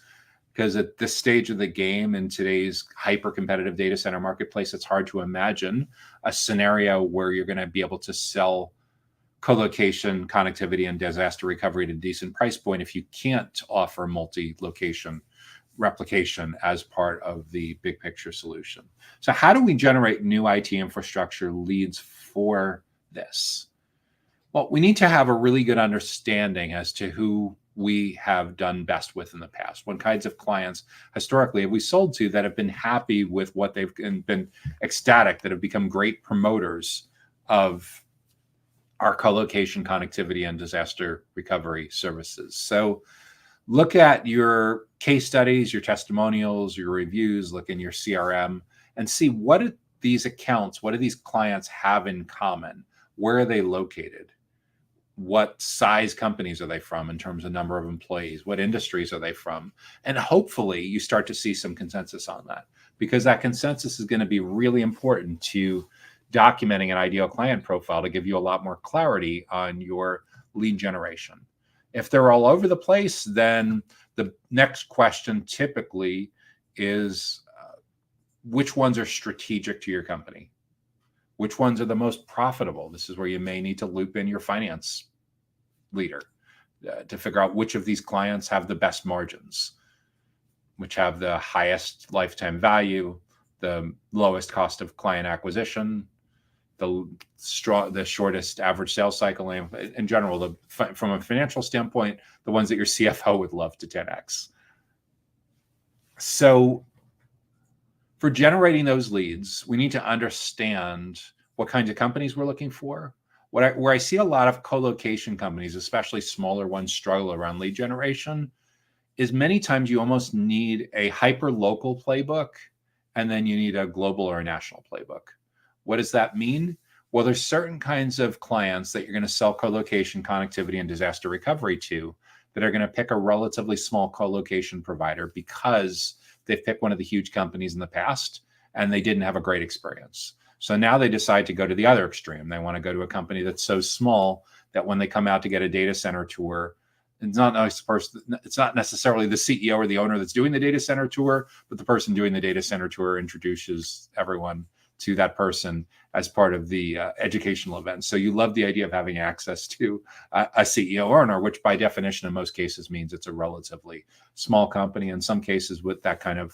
because at this stage of the game in today's hyper competitive data center marketplace, it's hard to imagine a scenario where you're going to be able to sell co-location, connectivity, and disaster recovery at a decent price point if you can't offer multi-location replication as part of the big picture solution. So how do we generate new IT infrastructure leads for this? Well, we need to have a really good understanding as to who we have done best with in the past. What kinds of clients historically have we sold to that have been happy with what they've been ecstatic, that have become great promoters of our co-location, connectivity, and disaster recovery services. So look at your case studies, your testimonials, your reviews, look in your CRM and see what do these accounts, what do these clients have in common? Where are they located? What size companies are they from in terms of number of employees? What industries are they from? And hopefully you start to see some consensus on that, because that consensus is going to be really important to documenting an ideal client profile to give you a lot more clarity on your lead generation. If they're all over the place, then the next question typically is which ones are strategic to your company? Which ones are the most profitable? This is where you may need to loop in your finance leader to figure out which of these clients have the best margins, which have the highest lifetime value, the lowest cost of client acquisition, the shortest average sales cycle, and in general, from a financial standpoint, the ones that your CFO would love to 10x. So for generating those leads, we need to understand what kinds of companies we're looking for. Where I see a lot of co-location companies, especially smaller ones, struggle around lead generation is many times you almost need a hyper-local playbook, and then you need a global or a national playbook. What does that mean? Well, there's certain kinds of clients that you're going to sell co-location, connectivity, and disaster recovery to that are going to pick a relatively small co-location provider because they've picked one of the huge companies in the past and they didn't have a great experience. So now they decide to go to the other extreme. They want to go to a company that's so small that when they come out to get a data center tour, it's not necessarily the CEO or the owner that's doing the data center tour, but the person doing the data center tour introduces everyone to that person as part of the educational event. So you love the idea of having access to a CEO or owner, which by definition in most cases means it's a relatively small company. In some cases with that kind of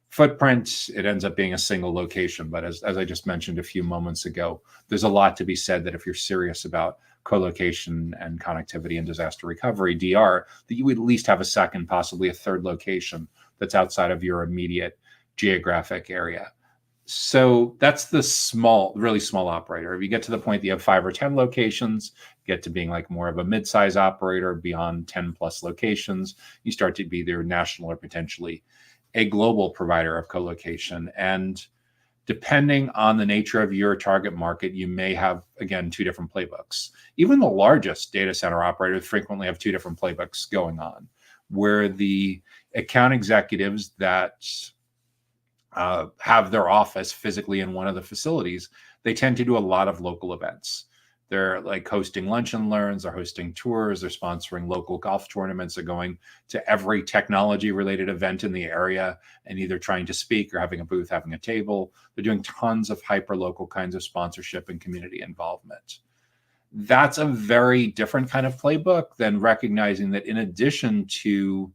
footprint, it ends up being a single location. But as I just mentioned a few moments ago, there's a lot to be said that if you're serious about co-location and connectivity and disaster recovery, DR, that you would at least have a second, possibly a third location that's outside of your immediate geographic area. So that's the really small operator. If you get to the point that you have 5 or 10 locations, get to being like more of a mid-size operator beyond 10 plus locations, you start to be either national or potentially a global provider of co-location. And depending on the nature of your target market, you may have, again, 2 different playbooks. Even the largest data center operators frequently have 2 different playbooks going on, where the account executives that have their office physically in one of the facilities, they tend to do a lot of local events. They're like hosting lunch and learns, they're hosting tours, they're sponsoring local golf tournaments, they're going to every technology related event in the area and either trying to speak or having a booth, having a table. They're doing tons of hyper local kinds of sponsorship and community involvement. That's a very different kind of playbook than recognizing that in addition to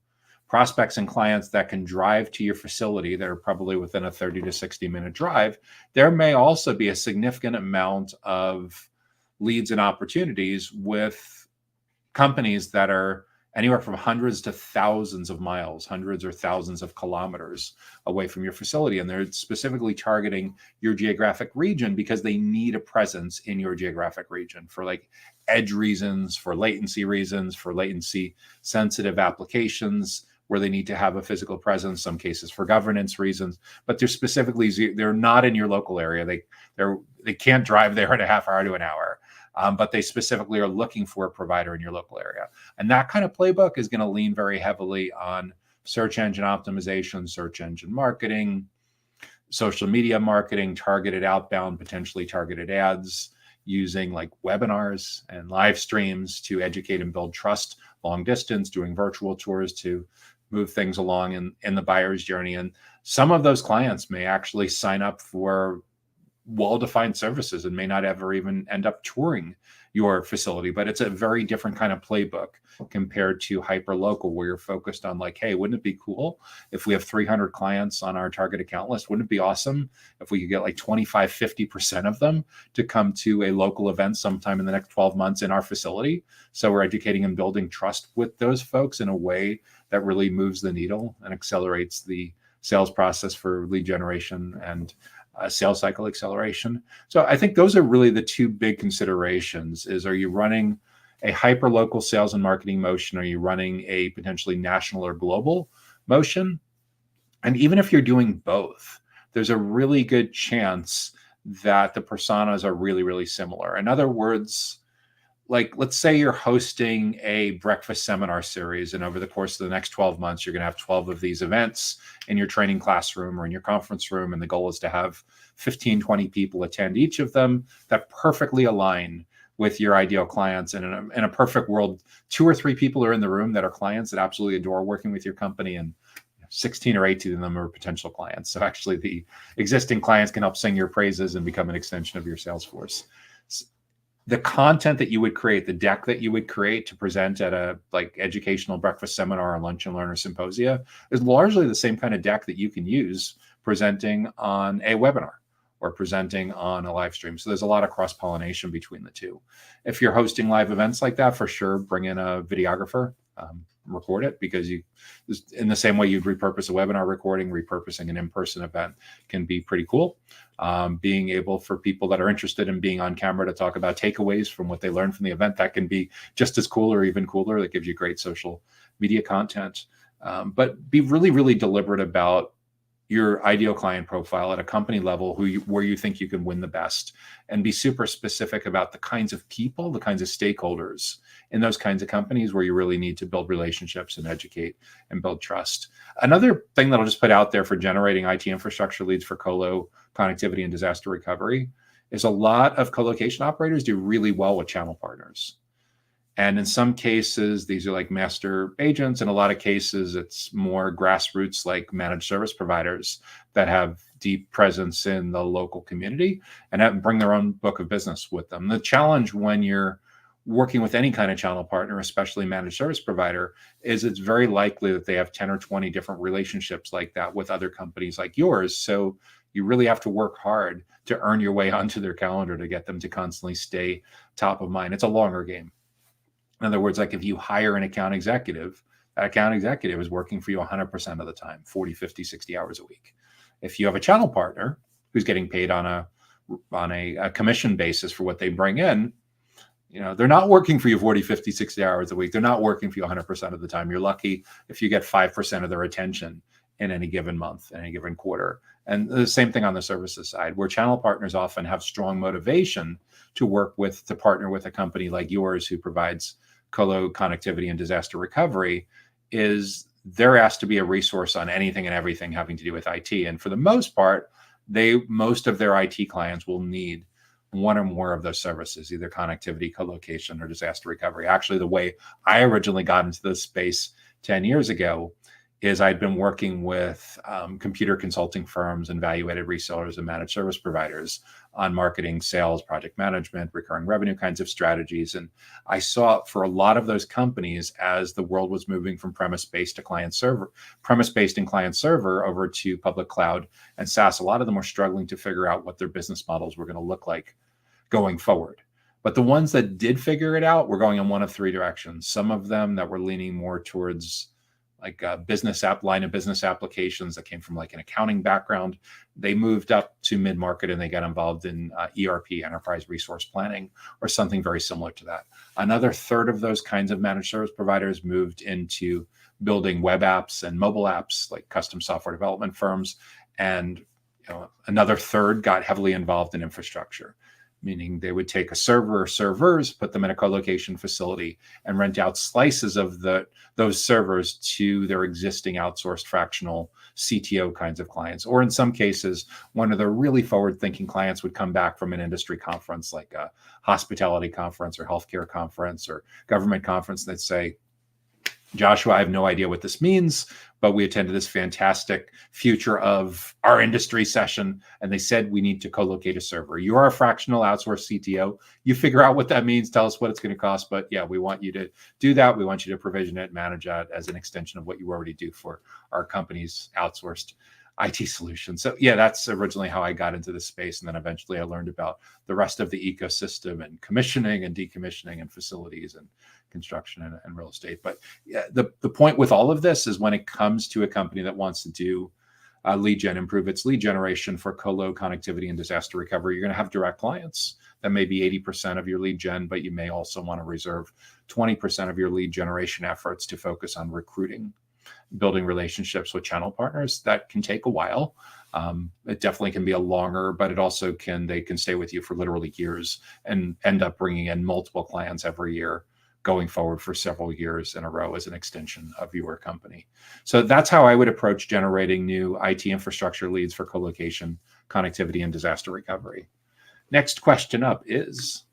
prospects and clients that can drive to your facility that are probably within a 30 to 60 minute drive, there may also be a significant amount of leads and opportunities with companies that are anywhere from hundreds to thousands of miles, hundreds or thousands of kilometers away from your facility. And they're specifically targeting your geographic region because they need a presence in your geographic region for like edge reasons, for latency sensitive applications where they need to have a physical presence, some cases for governance reasons, but they're not in your local area. They can't drive there in a half hour to an hour. But they specifically are looking for a provider in your local area. And that kind of playbook is going to lean very heavily on search engine optimization, search engine marketing, social media marketing, targeted outbound, potentially targeted ads, using like webinars and live streams to educate and build trust long distance, doing virtual tours to move things along in the buyer's journey. And some of those clients may actually sign up for well-defined services and may not ever even end up touring your facility, but it's a very different kind of playbook compared to hyper local, where you're focused on like, hey, wouldn't it be cool if we have 300 clients on our target account list? Wouldn't it be awesome if we could get like 25-50% of them to come to a local event sometime in the next 12 months in our facility? So we're educating and building trust with those folks in a way that really moves the needle and accelerates the sales process for lead generation and sales cycle acceleration. So I think those are really the two big considerations: is, are you running a hyper local sales and marketing motion? Are you running a potentially national or global motion? And even if you're doing both, there's a really good chance that the personas are really, really similar. In other words, like, let's say you're hosting a breakfast seminar series, and over the course of the next 12 months, you're going to have 12 of these events in your training classroom or in your conference room. And the goal is to have 15, 20 people attend each of them that perfectly align with your ideal clients. And in a perfect world, 2 or 3 people are in the room that are clients that absolutely adore working with your company, and 16 or 18 of them are potential clients. So actually the existing clients can help sing your praises and become an extension of your sales force. The content that you would create, the deck that you would create to present at a like educational breakfast seminar or lunch and learn or symposia is largely the same kind of deck that you can use presenting on a webinar or presenting on a live stream. So there's a lot of cross-pollination between the two. If you're hosting live events like that, for sure, bring in a videographer, record it, because in the same way you'd repurpose a webinar recording, repurposing an in-person event can be pretty cool. Being able for people that are interested in being on camera to talk about takeaways from what they learned from the event, that can be just as cool or even cooler. That gives you great social media content. But be really, really deliberate about your ideal client profile at a company level, where you think you can win the best, and be super specific about the kinds of people, the kinds of stakeholders in those kinds of companies where you really need to build relationships and educate and build trust. Another thing that I'll just put out there for generating IT infrastructure leads for colo connectivity and disaster recovery is a lot of colocation operators do really well with channel partners. And in some cases, these are like master agents. In a lot of cases, it's more grassroots, like managed service providers that have deep presence in the local community and bring their own book of business with them. The challenge when you're working with any kind of channel partner, especially managed service provider, is it's very likely that they have 10 or 20 different relationships like that with other companies like yours. So you really have to work hard to earn your way onto their calendar to get them to constantly stay top of mind. It's a longer game. In other words, like if you hire an account executive, that account executive is working for you 100% of the time, 40, 50, 60 hours a week. If you have a channel partner who's getting paid on a commission basis for what they bring in, they're not working for you 40, 50, 60 hours a week. They're not working for you 100% of the time. You're lucky if you get 5% of their attention in any given month, in any given quarter. And the same thing on the services side, where channel partners often have strong motivation to partner with a company like yours who provides colo connectivity and disaster recovery, is they're asked to be a resource on anything and everything having to do with IT. And for the most part, most of their IT clients will need one or more of those services, either connectivity, colocation, or disaster recovery. Actually, the way I originally got into this space 10 years ago is I'd been working with computer consulting firms and value-added resellers and managed service providers on marketing, sales, project management, recurring revenue kinds of strategies. And I saw for a lot of those companies, as the world was moving from premise-based and client server over to public cloud and SaaS, a lot of them were struggling to figure out what their business models were going to look like going forward. But the ones that did figure it out were going in one of three directions. Some of them that were leaning more towards like line of business applications that came from like an accounting background. They moved up to mid-market and they got involved in ERP, enterprise resource planning, or something very similar to that. Another third of those kinds of managed service providers moved into building web apps and mobile apps, like custom software development firms. And another third got heavily involved in infrastructure, meaning they would take a server or servers, put them in a co-location facility, and rent out slices of those servers to their existing outsourced fractional CTO kinds of clients. Or in some cases, one of the really forward-thinking clients would come back from an industry conference, like a hospitality conference or healthcare conference or government conference, and they'd say, Joshua, I have no idea what this means, but we attended this fantastic future of our industry session, and they said we need to co-locate a server. You are a fractional outsourced CTO. You figure out what that means. Tell us what it's going to cost. But yeah, we want you to do that. We want you to provision it, manage that as an extension of what you already do for our company's outsourced IT solution. So yeah, that's originally how I got into this space. And then eventually I learned about the rest of the ecosystem and commissioning and decommissioning and facilities and construction and real estate. But yeah, the point with all of this is when it comes to a company that wants to do lead gen, improve its lead generation for colo connectivity and disaster recovery, you're going to have direct clients. That may be 80% of your lead gen, but you may also want to reserve 20% of your lead generation efforts to focus on recruiting, building relationships with channel partners. That can take a while. It definitely can be a longer, but it also they can stay with you for literally years and end up bringing in multiple clients every year going forward for several years in a row as an extension of your company. So that's how I would approach generating new IT infrastructure leads for co-location, connectivity, and disaster recovery. Next question up is,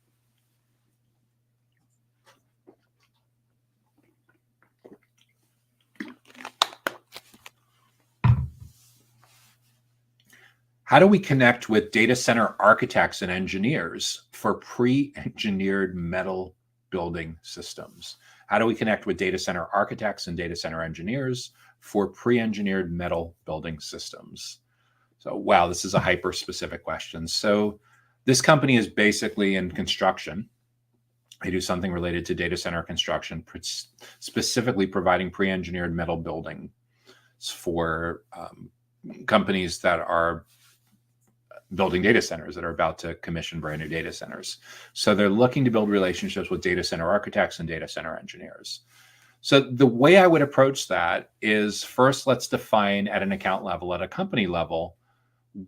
how do we connect with data center architects and engineers for pre-engineered metal building systems? How do we connect with data center architects and data center engineers for pre-engineered metal building systems? So, wow, this is a hyper-specific question. So this company is basically in construction. They do something related to data center construction, specifically providing pre-engineered metal buildings for companies that are building data centers that are about to commission brand new data centers. So they're looking to build relationships with data center architects and data center engineers. So the way I would approach that is, first, let's define at an account level, at a company level,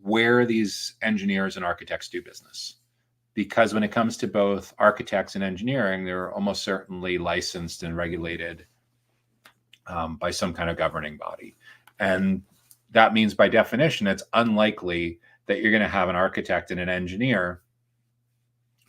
where these engineers and architects do business. Because when it comes to both architects and engineering, they're almost certainly licensed and regulated by some kind of governing body. And that means, by definition, it's unlikely that you're going to have an architect and an engineer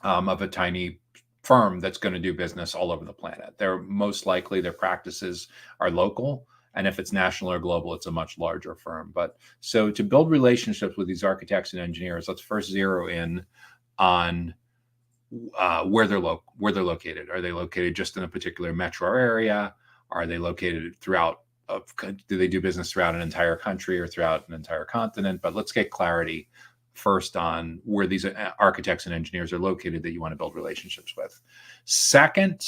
of a tiny firm that's going to do business all over the planet. They're most likely, their practices are local. And if it's national or global, it's a much larger firm. But so to build relationships with these architects and engineers, let's first zero in on where they're located. Are they located just in a particular metro area? Are they located throughout? Do they do business throughout an entire country or throughout an entire continent? But let's get clarity first on where these architects and engineers are located that you want to build relationships with. Second,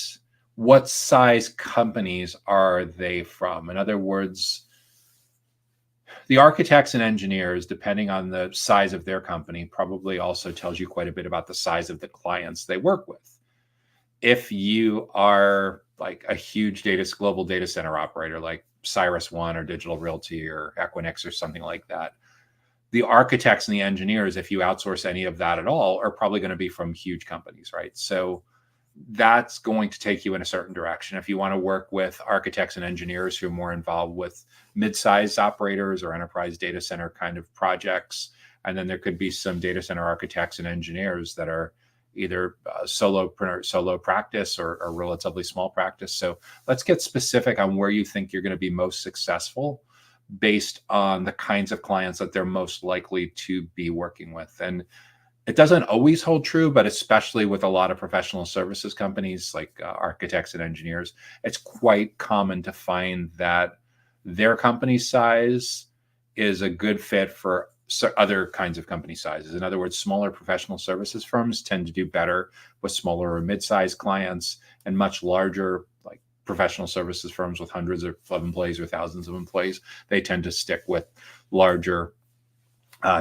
what size companies are they from? In other words, the architects and engineers, depending on the size of their company, probably also tells you quite a bit about the size of the clients they work with. If you are like a huge global data center operator like CyrusOne or Digital Realty or Equinix or something like that, the architects and the engineers, if you outsource any of that at all, are probably going to be from huge companies, right? So that's going to take you in a certain direction. If you want to work with architects and engineers who are more involved with mid-sized operators or enterprise data center kind of projects, and then there could be some data center architects and engineers that are either solo practice or relatively small practice. So let's get specific on where you think you're going to be most successful based on the kinds of clients that they're most likely to be working with. And it doesn't always hold true, but especially with a lot of professional services companies like architects and engineers, it's quite common to find that their company size is a good fit for other kinds of company sizes. In other words, smaller professional services firms tend to do better with smaller or mid-sized clients, and much larger, like professional services firms with hundreds of employees or thousands of employees, they tend to stick with larger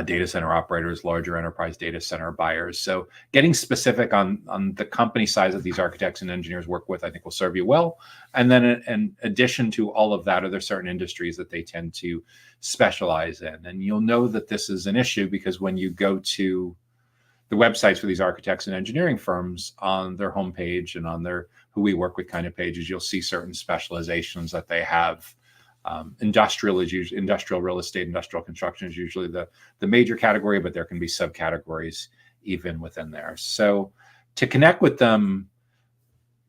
data center operators, larger enterprise data center buyers. So getting specific on the company size that these architects and engineers work with, I think will serve you well. And then in addition to all of that, are there certain industries that they tend to specialize in? And you'll know that this is an issue because when you go to the websites for these architects and engineering firms, on their homepage and on their who we work with kind of pages, you'll see certain specializations that they have. Industrial real estate, industrial construction is usually the major category, but there can be subcategories even within there. So to connect with them,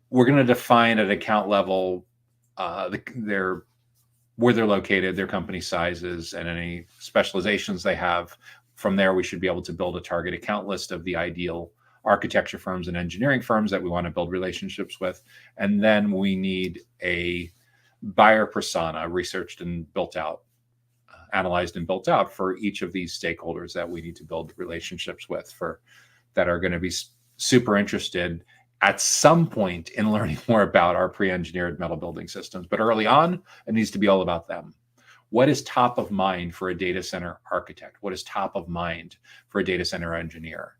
we're going to define at account level where they're located, their company sizes, and any specializations they have. From there, we should be able to build a target account list of the ideal architecture firms and engineering firms that we want to build relationships with. And then we need a buyer persona researched and built out, analyzed and built out for each of these stakeholders that we need to build relationships with, that are going to be super interested at some point in learning more about our pre-engineered metal building systems. But early on, it needs to be all about them. What is top of mind for a data center architect? What is top of mind for a data center engineer?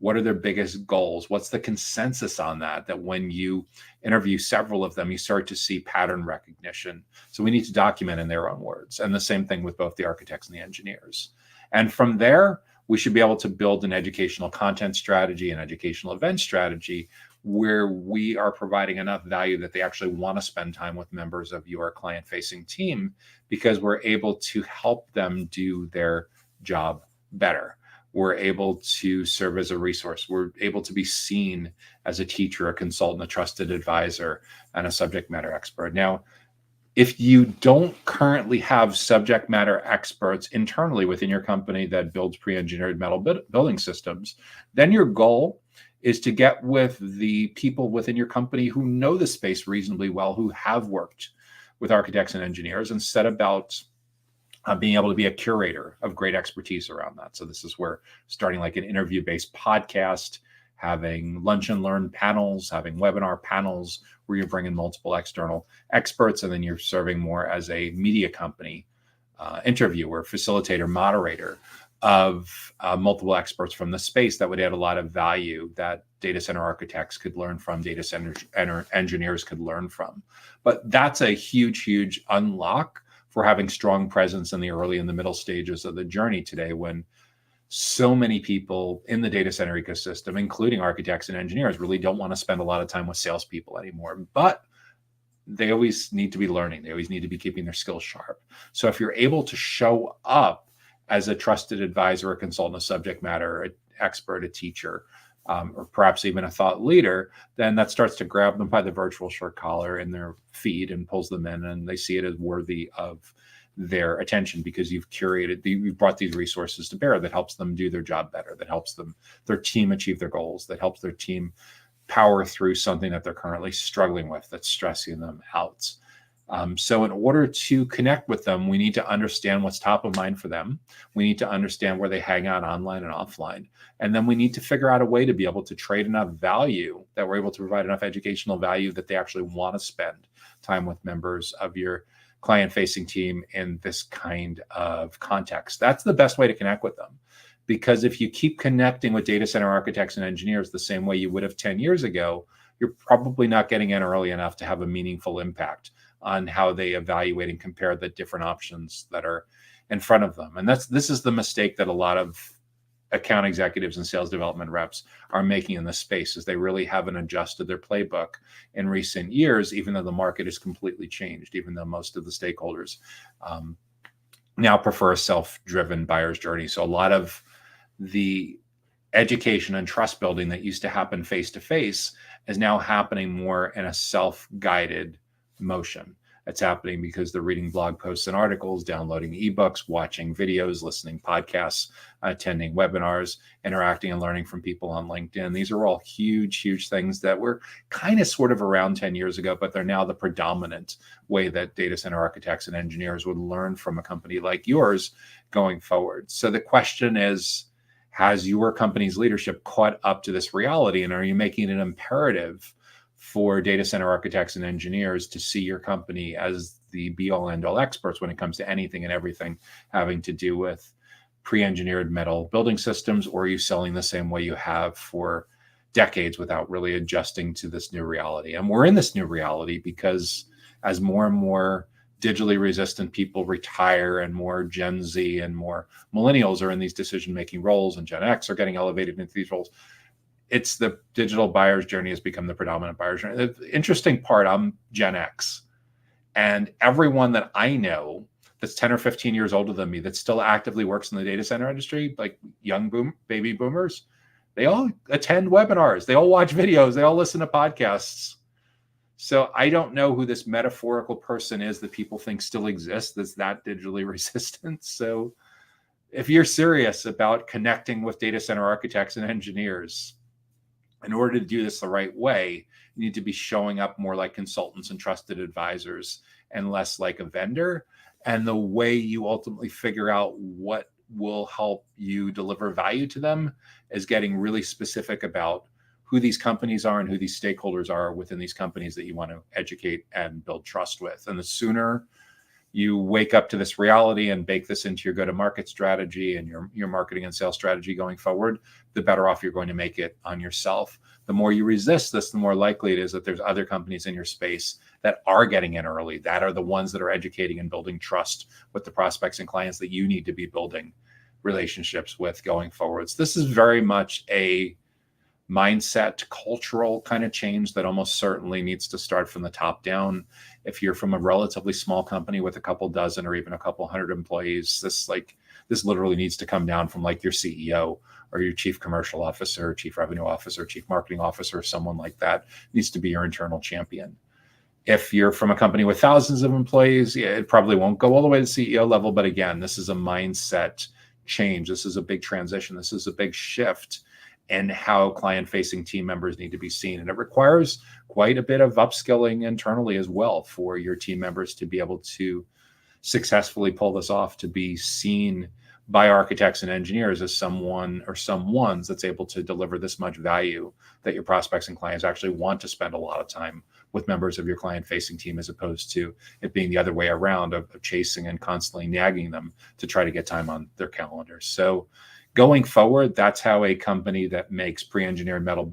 What are their biggest goals? What's the consensus on that? That when you interview several of them, you start to see pattern recognition. So we need to document in their own words. And the same thing with both the architects and the engineers. And from there, we should be able to build an educational content strategy, an educational event strategy, where we are providing enough value that they actually want to spend time with members of your client-facing team, because we're able to help them do their job better. We're able to serve as a resource. We're able to be seen as a teacher, a consultant, a trusted advisor, and a subject matter expert. Now, if you don't currently have subject matter experts internally within your company that builds pre-engineered metal building systems, then your goal is to get with the people within your company who know the space reasonably well, who have worked with architects and engineers, and set about being able to be a curator of great expertise around that. So this is where starting like an interview-based podcast, having lunch and learn panels, having webinar panels where you're bringing multiple external experts, and then you're serving more as a media company interviewer, facilitator, moderator of multiple experts from the space that would add a lot of value that data center architects could learn from, data center engineers could learn from. But that's a huge, huge unlock for having strong presence in the early and the middle stages of the journey today, when so many people in the data center ecosystem, including architects and engineers, really don't want to spend a lot of time with salespeople anymore. But they always need to be learning. They always need to be keeping their skills sharp. So if you're able to show up as a trusted advisor, a consultant, a subject matter expert, a teacher, or perhaps even a thought leader, then that starts to grab them by the virtual shirt collar in their feed and pulls them in, and they see it as worthy of their attention, because you've you've brought these resources to bear that helps them do their job better, that helps their team achieve their goals, that helps their team power through something that they're currently struggling with, that's stressing them out. So in order to connect with them, we need to understand what's top of mind for them. We need to understand where they hang out online and offline. And then we need to figure out a way to be able to trade enough value, that we're able to provide enough educational value that they actually want to spend time with members of your client-facing team in this kind of context. That's the best way to connect with them. Because if you keep connecting with data center architects and engineers the same way you would have 10 years ago, you're probably not getting in early enough to have a meaningful impact on how they evaluate and compare the different options that are in front of them. And this is the mistake that a lot of account executives and sales development reps are making in this space, is they really haven't adjusted their playbook in recent years, even though the market has completely changed, even though most of the stakeholders now prefer a self-driven buyer's journey. So a lot of the education and trust building that used to happen face-to-face is now happening more in a self-guided motion. It's happening because they're reading blog posts and articles, downloading ebooks, watching videos, listening podcasts, attending webinars, interacting and learning from people on LinkedIn. These are all huge, huge things that were kind of sort of around 10 years ago, but they're now the predominant way that data center architects and engineers would learn from a company like yours going forward. So the question is, has your company's leadership caught up to this reality? And are you making it imperative for data center architects and engineers to see your company as the be-all end-all experts when it comes to anything and everything having to do with pre-engineered metal building systems? Or are you selling the same way you have for decades without really adjusting to this new reality? And we're in this new reality because as more and more digitally resistant people retire and more Gen Z and more millennials are in these decision-making roles and Gen X are getting elevated into these roles, it's the digital buyer's journey has become the predominant buyer's journey. The interesting part, I'm Gen X, and everyone that I know that's 10 or 15 years older than me that still actively works in the data center industry, like baby boomers, they all attend webinars, they all watch videos, they all listen to podcasts. So I don't know who this metaphorical person is that people think still exists that's that digitally resistant. So if you're serious about connecting with data center architects and engineers, in order to do this the right way, you need to be showing up more like consultants and trusted advisors and less like a vendor. And the way you ultimately figure out what will help you deliver value to them is getting really specific about who these companies are and who these stakeholders are within these companies that you want to educate and build trust with. And the sooner you wake up to this reality and bake this into your go-to-market strategy and your marketing and sales strategy going forward, the better off you're going to make it on yourself. The more you resist this, the more likely it is that there's other companies in your space that are getting in early, that are the ones that are educating and building trust with the prospects and clients that you need to be building relationships with going forwards. This is very much a mindset, cultural kind of change that almost certainly needs to start from the top down. If you're from a relatively small company with a couple dozen or even a couple hundred employees, this literally needs to come down from like your CEO or your chief commercial officer, chief revenue officer, chief marketing officer, someone like that needs to be your internal champion. If you're from a company with thousands of employees, yeah, it probably won't go all the way to CEO level. But again, this is a mindset change. This is a big transition. This is a big shift and how client-facing team members need to be seen. And it requires quite a bit of upskilling internally as well for your team members to be able to successfully pull this off, to be seen by architects and engineers as someone or someones that's able to deliver this much value that your prospects and clients actually want to spend a lot of time with members of your client-facing team, as opposed to it being the other way around of chasing and constantly nagging them to try to get time on their calendars. So going forward, that's how a company that makes pre-engineered metal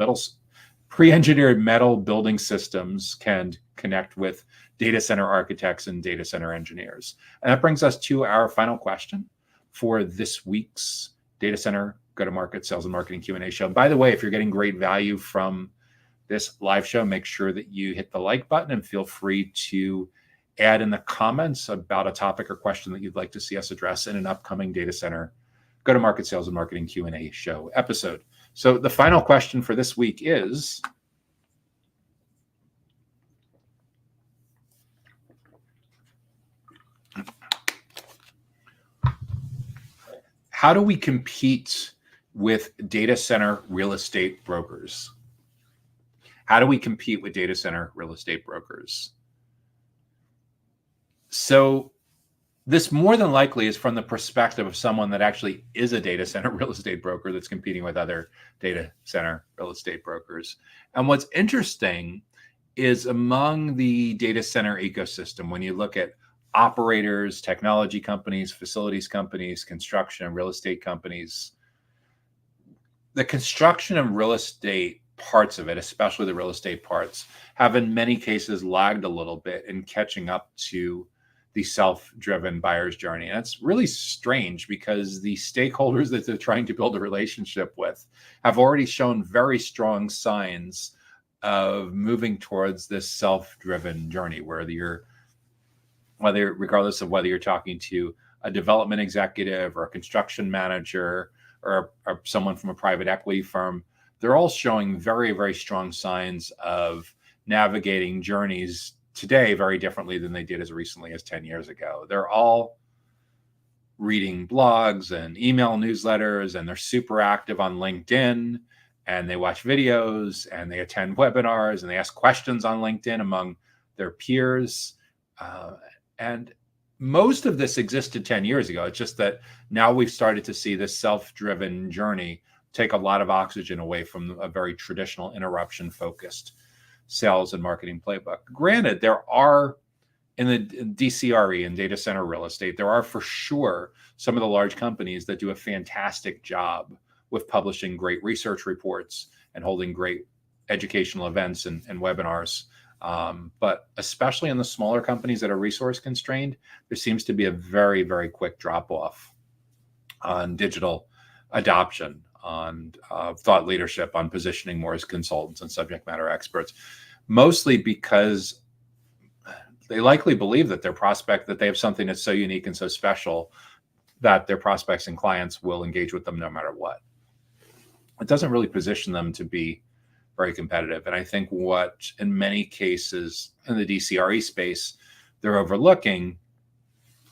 building systems can connect with data center architects and data center engineers. And that brings us to our final question for this week's Data Center Go-to-Market Sales and Marketing Q&A show. By the way, if you're getting great value from this live show, make sure that you hit the like button and feel free to add in the comments about a topic or question that you'd like to see us address in an upcoming Data Center Go-to-Market Sales and Marketing Q&A show episode. So the final question for this week is, how do we compete with data center real estate brokers? How do we compete with data center real estate brokers? So this more than likely is from the perspective of someone that actually is a data center real estate broker that's competing with other data center real estate brokers. And what's interesting is among the data center ecosystem, when you look at operators, technology companies, facilities companies, construction and real estate companies, the construction and real estate parts of it, especially the real estate parts, have in many cases lagged a little bit in catching up to the self-driven buyer's journey. And it's really strange because the stakeholders that they're trying to build a relationship with have already shown very strong signs of moving towards this self-driven journey, regardless of whether you're talking to a development executive or a construction manager or someone from a private equity firm, they're all showing very, very strong signs of navigating journeys today very differently than they did as recently as 10 years ago. They're all reading blogs and email newsletters, and they're super active on LinkedIn, and they watch videos and they attend webinars and they ask questions on LinkedIn among their peers. And most of this existed 10 years ago. It's just that now we've started to see this self-driven journey take a lot of oxygen away from a very traditional interruption-focused sales and marketing playbook. Granted, there are, in the DCRE and data center real estate, there are for sure some of the large companies that do a fantastic job with publishing great research reports and holding great educational events and webinars. But especially in the smaller companies that are resource constrained, there seems to be a very, very quick drop off on digital adoption, on thought leadership, on positioning more as consultants and subject matter experts, mostly because they likely believe that that they have something that's so unique and so special that their prospects and clients will engage with them no matter what. It doesn't really position them to be very competitive. And I think what, in many cases in the DCRE space, they're overlooking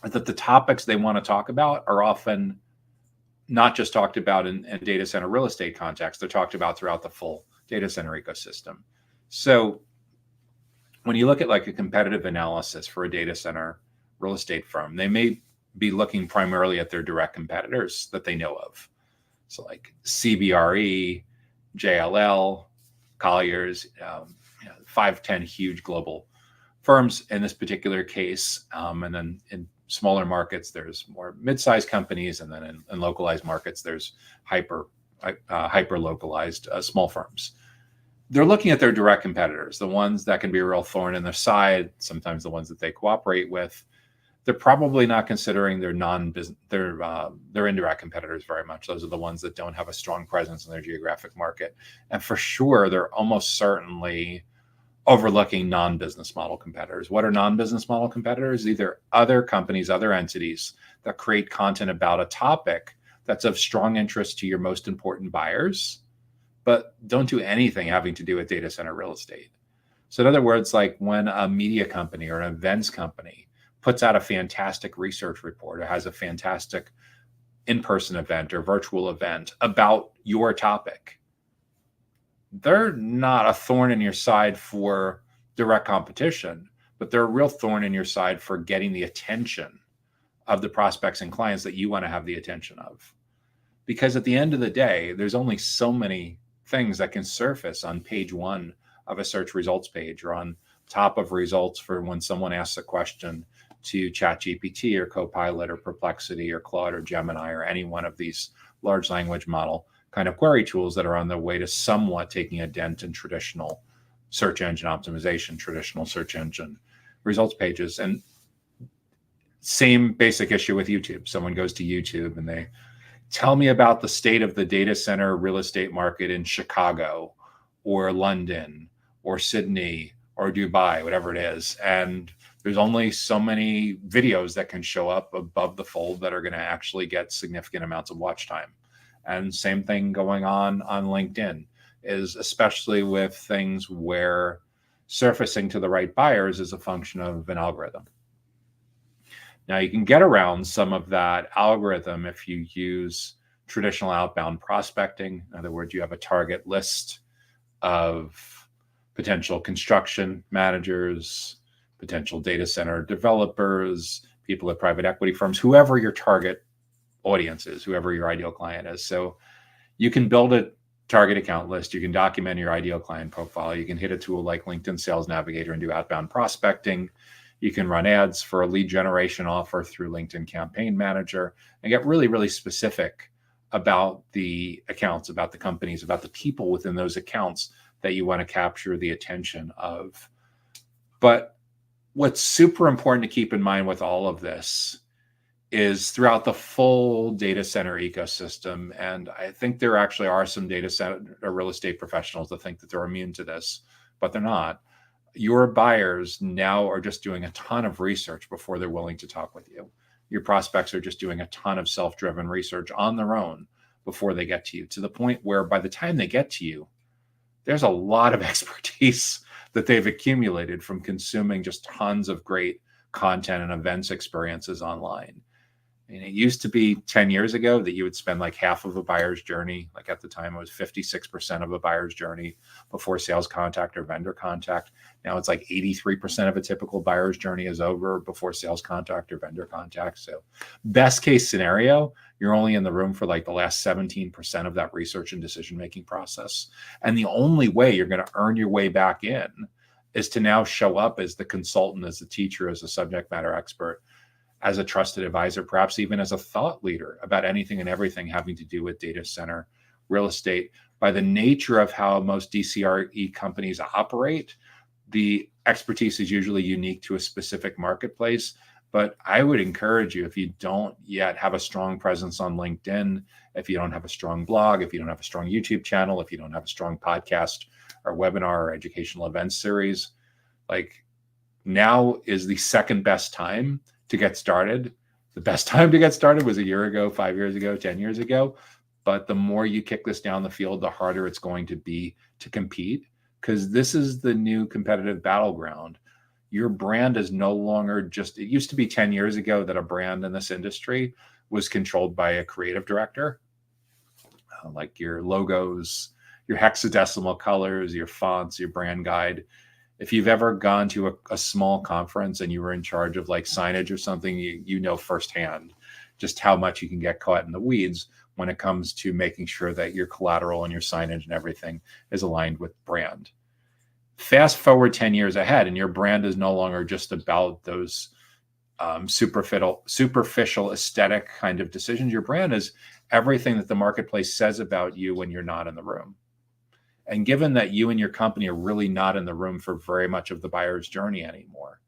is that the topics they want to talk about are often not just talked about in data center real estate context. They're talked about throughout the full data center ecosystem. So when you look at like a competitive analysis for a data center real estate firm, they may be looking primarily at their direct competitors that they know of. So like CBRE, JLL, Colliers, 5-10 huge global firms in this particular case. And then in smaller markets, there's more mid-sized companies. And then in localized markets, there's hyper localized small firms. They're looking at their direct competitors, the ones that can be a real thorn in their side, sometimes the ones that they cooperate with. They're probably not considering their indirect competitors very much. Those are the ones that don't have a strong presence in their geographic market. And for sure, they're almost certainly overlooking non-business model competitors. What are non-business model competitors? Either other companies, other entities that create content about a topic that's of strong interest to your most important buyers, but don't do anything having to do with data center real estate. So in other words, like when a media company or an events company puts out a fantastic research report or has a fantastic in-person event or virtual event about your topic, they're not a thorn in your side for direct competition, but they're a real thorn in your side for getting the attention of the prospects and clients that you want to have the attention of. Because at the end of the day, there's only so many things that can surface on page one of a search results page or on top of results for when someone asks a question to ChatGPT or Copilot or Perplexity or Claude or Gemini or any one of these large language model kind of query tools that are on their way to somewhat taking a dent in traditional search engine optimization, traditional search engine results pages. And same basic issue with YouTube. Someone goes to YouTube and they tell me about the state of the data center real estate market in Chicago or London or Sydney or Dubai, whatever it is. And there's only so many videos that can show up above the fold that are going to actually get significant amounts of watch time. And same thing going on LinkedIn, is especially with things where surfacing to the right buyers is a function of an algorithm. Now you can get around some of that algorithm if you use traditional outbound prospecting. In other words, you have a target list of potential construction managers, potential data center developers, people at private equity firms, whoever your target audience is, whoever your ideal client is. So you can build a target account list. You can document your ideal client profile. You can hit a tool like LinkedIn Sales Navigator and do outbound prospecting. You can run ads for a lead generation offer through LinkedIn Campaign Manager and get really, really specific about the accounts, about the companies, about the people within those accounts that you want to capture the attention of. But what's super important to keep in mind with all of this is throughout the full data center ecosystem, and I think there actually are some data center or real estate professionals that think that they're immune to this, but they're not. Your buyers now are just doing a ton of research before they're willing to talk with you. Your prospects are just doing a ton of self-driven research on their own before they get to you, to the point where by the time they get to you, there's a lot of expertise that they've accumulated from consuming just tons of great content and events experiences online. And it used to be 10 years ago that you would spend like half of a buyer's journey. Like at the time, it was 56% of a buyer's journey before sales contact or vendor contact. Now it's like 83% of a typical buyer's journey is over before sales contact or vendor contact. So best case scenario, you're only in the room for like the last 17% of that research and decision-making process. And the only way you're going to earn your way back in is to now show up as the consultant, as the teacher, as a subject matter expert, as a trusted advisor, perhaps even as a thought leader about anything and everything having to do with data center real estate. By the nature of how most DCRE companies operate, the expertise is usually unique to a specific marketplace. But I would encourage you, if you don't yet have a strong presence on LinkedIn, if you don't have a strong blog, if you don't have a strong YouTube channel, if you don't have a strong podcast or webinar or educational event series, like now is the second best time to get started. The best time to get started was a year ago, 5 years ago, 10 years ago. But the more you kick this down the field, the harder it's going to be to compete, because this is the new competitive battleground. Your brand is no longer just, it used to be 10 years ago that a brand in this industry was controlled by a creative director, like your logos, your hexadecimal colors, your fonts, your brand guide. If you've ever gone to a small conference and you were in charge of like signage or something, you know firsthand just how much you can get caught in the weeds when it comes to making sure that your collateral and your signage and everything is aligned with brand. Fast forward 10 years ahead, and your brand is no longer just about those superficial aesthetic kind of decisions. Your brand is everything that the marketplace says about you when you're not in the room. And given that you and your company are really not in the room for very much of the buyer's journey anymore,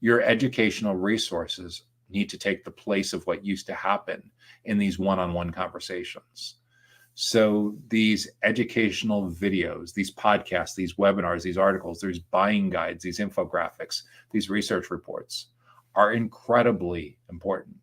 your educational resources need to take the place of what used to happen in these one-on-one conversations. So these educational videos, these podcasts, these webinars, these articles, these buying guides, these infographics, these research reports are incredibly important.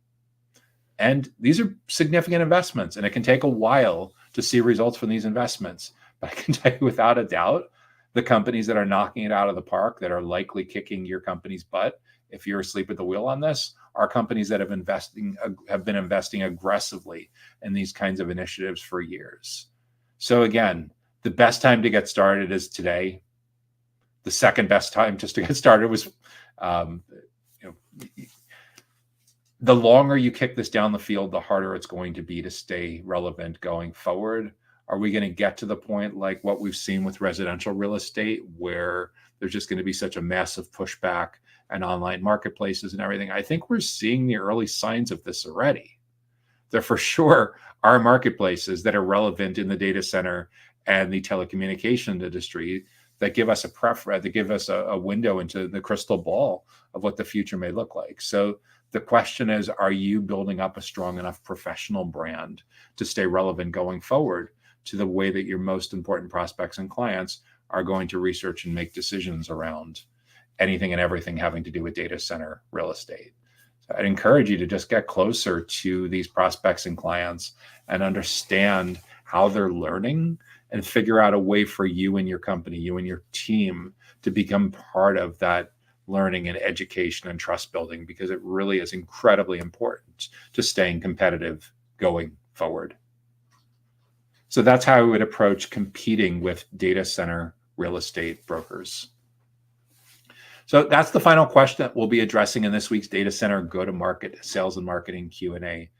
And these are significant investments, and it can take a while to see results from these investments. But I can tell you without a doubt, the companies that are knocking it out of the park, that are likely kicking your company's butt, if you're asleep at the wheel on this, are companies that have been investing aggressively in these kinds of initiatives for years. So again, the best time to get started is today. The second best time just to get started was, the longer you kick this down the field, the harder it's going to be to stay relevant going forward. Are we going to get to the point like what we've seen with residential real estate, where there's just going to be such a massive pushback and online marketplaces and everything? I think we're seeing the early signs of this already. There for sure are marketplaces that are relevant in the data center and the telecommunication industry that give us a window into the crystal ball of what the future may look like. So the question is, are you building up a strong enough professional brand to stay relevant going forward to the way that your most important prospects and clients are going to research and make decisions around anything and everything having to do with data center real estate? So I'd encourage you to just get closer to these prospects and clients and understand how they're learning, and figure out a way for you and your company, you and your team, to become part of that learning and education and trust building, because it really is incredibly important to staying competitive going forward. So that's how I would approach competing with data center real estate brokers. So that's the final question that we'll be addressing in this week's Data Center Go-to-Market Sales and Marketing Q&A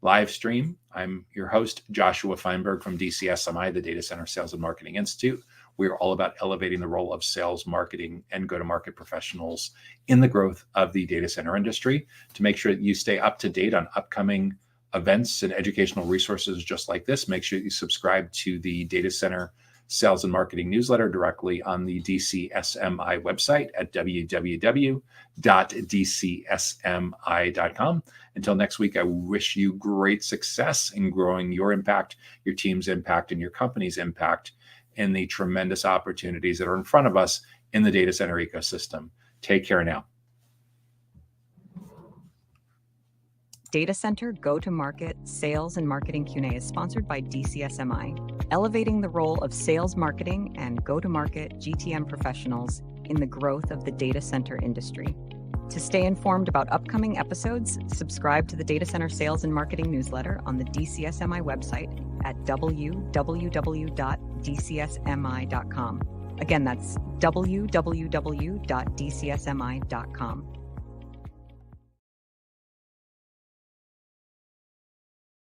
live stream. I'm your host, Joshua Feinberg from DCSMI, the Data Center Sales and Marketing Institute. We're all about elevating the role of sales, marketing, and go-to-market professionals in the growth of the data center industry. To make sure that you stay up to date on upcoming events and educational resources just like this, make sure you subscribe to the Data Center Sales and Marketing newsletter directly on the DCSMI website at www.dcsmi.com. Until next week, I wish you great success in growing your impact, your team's impact, and your company's impact in the tremendous opportunities that are in front of us in the data center ecosystem. Take care now. Data Center Go-to-Market Sales and Marketing Q&A is sponsored by DCSMI, elevating the role of sales, marketing, and go-to-market GTM professionals in the growth of the data center industry. To stay informed about upcoming episodes, subscribe to the Data Center Sales and Marketing newsletter on the DCSMI website at www.dcsmi.com. Again, that's www.dcsmi.com.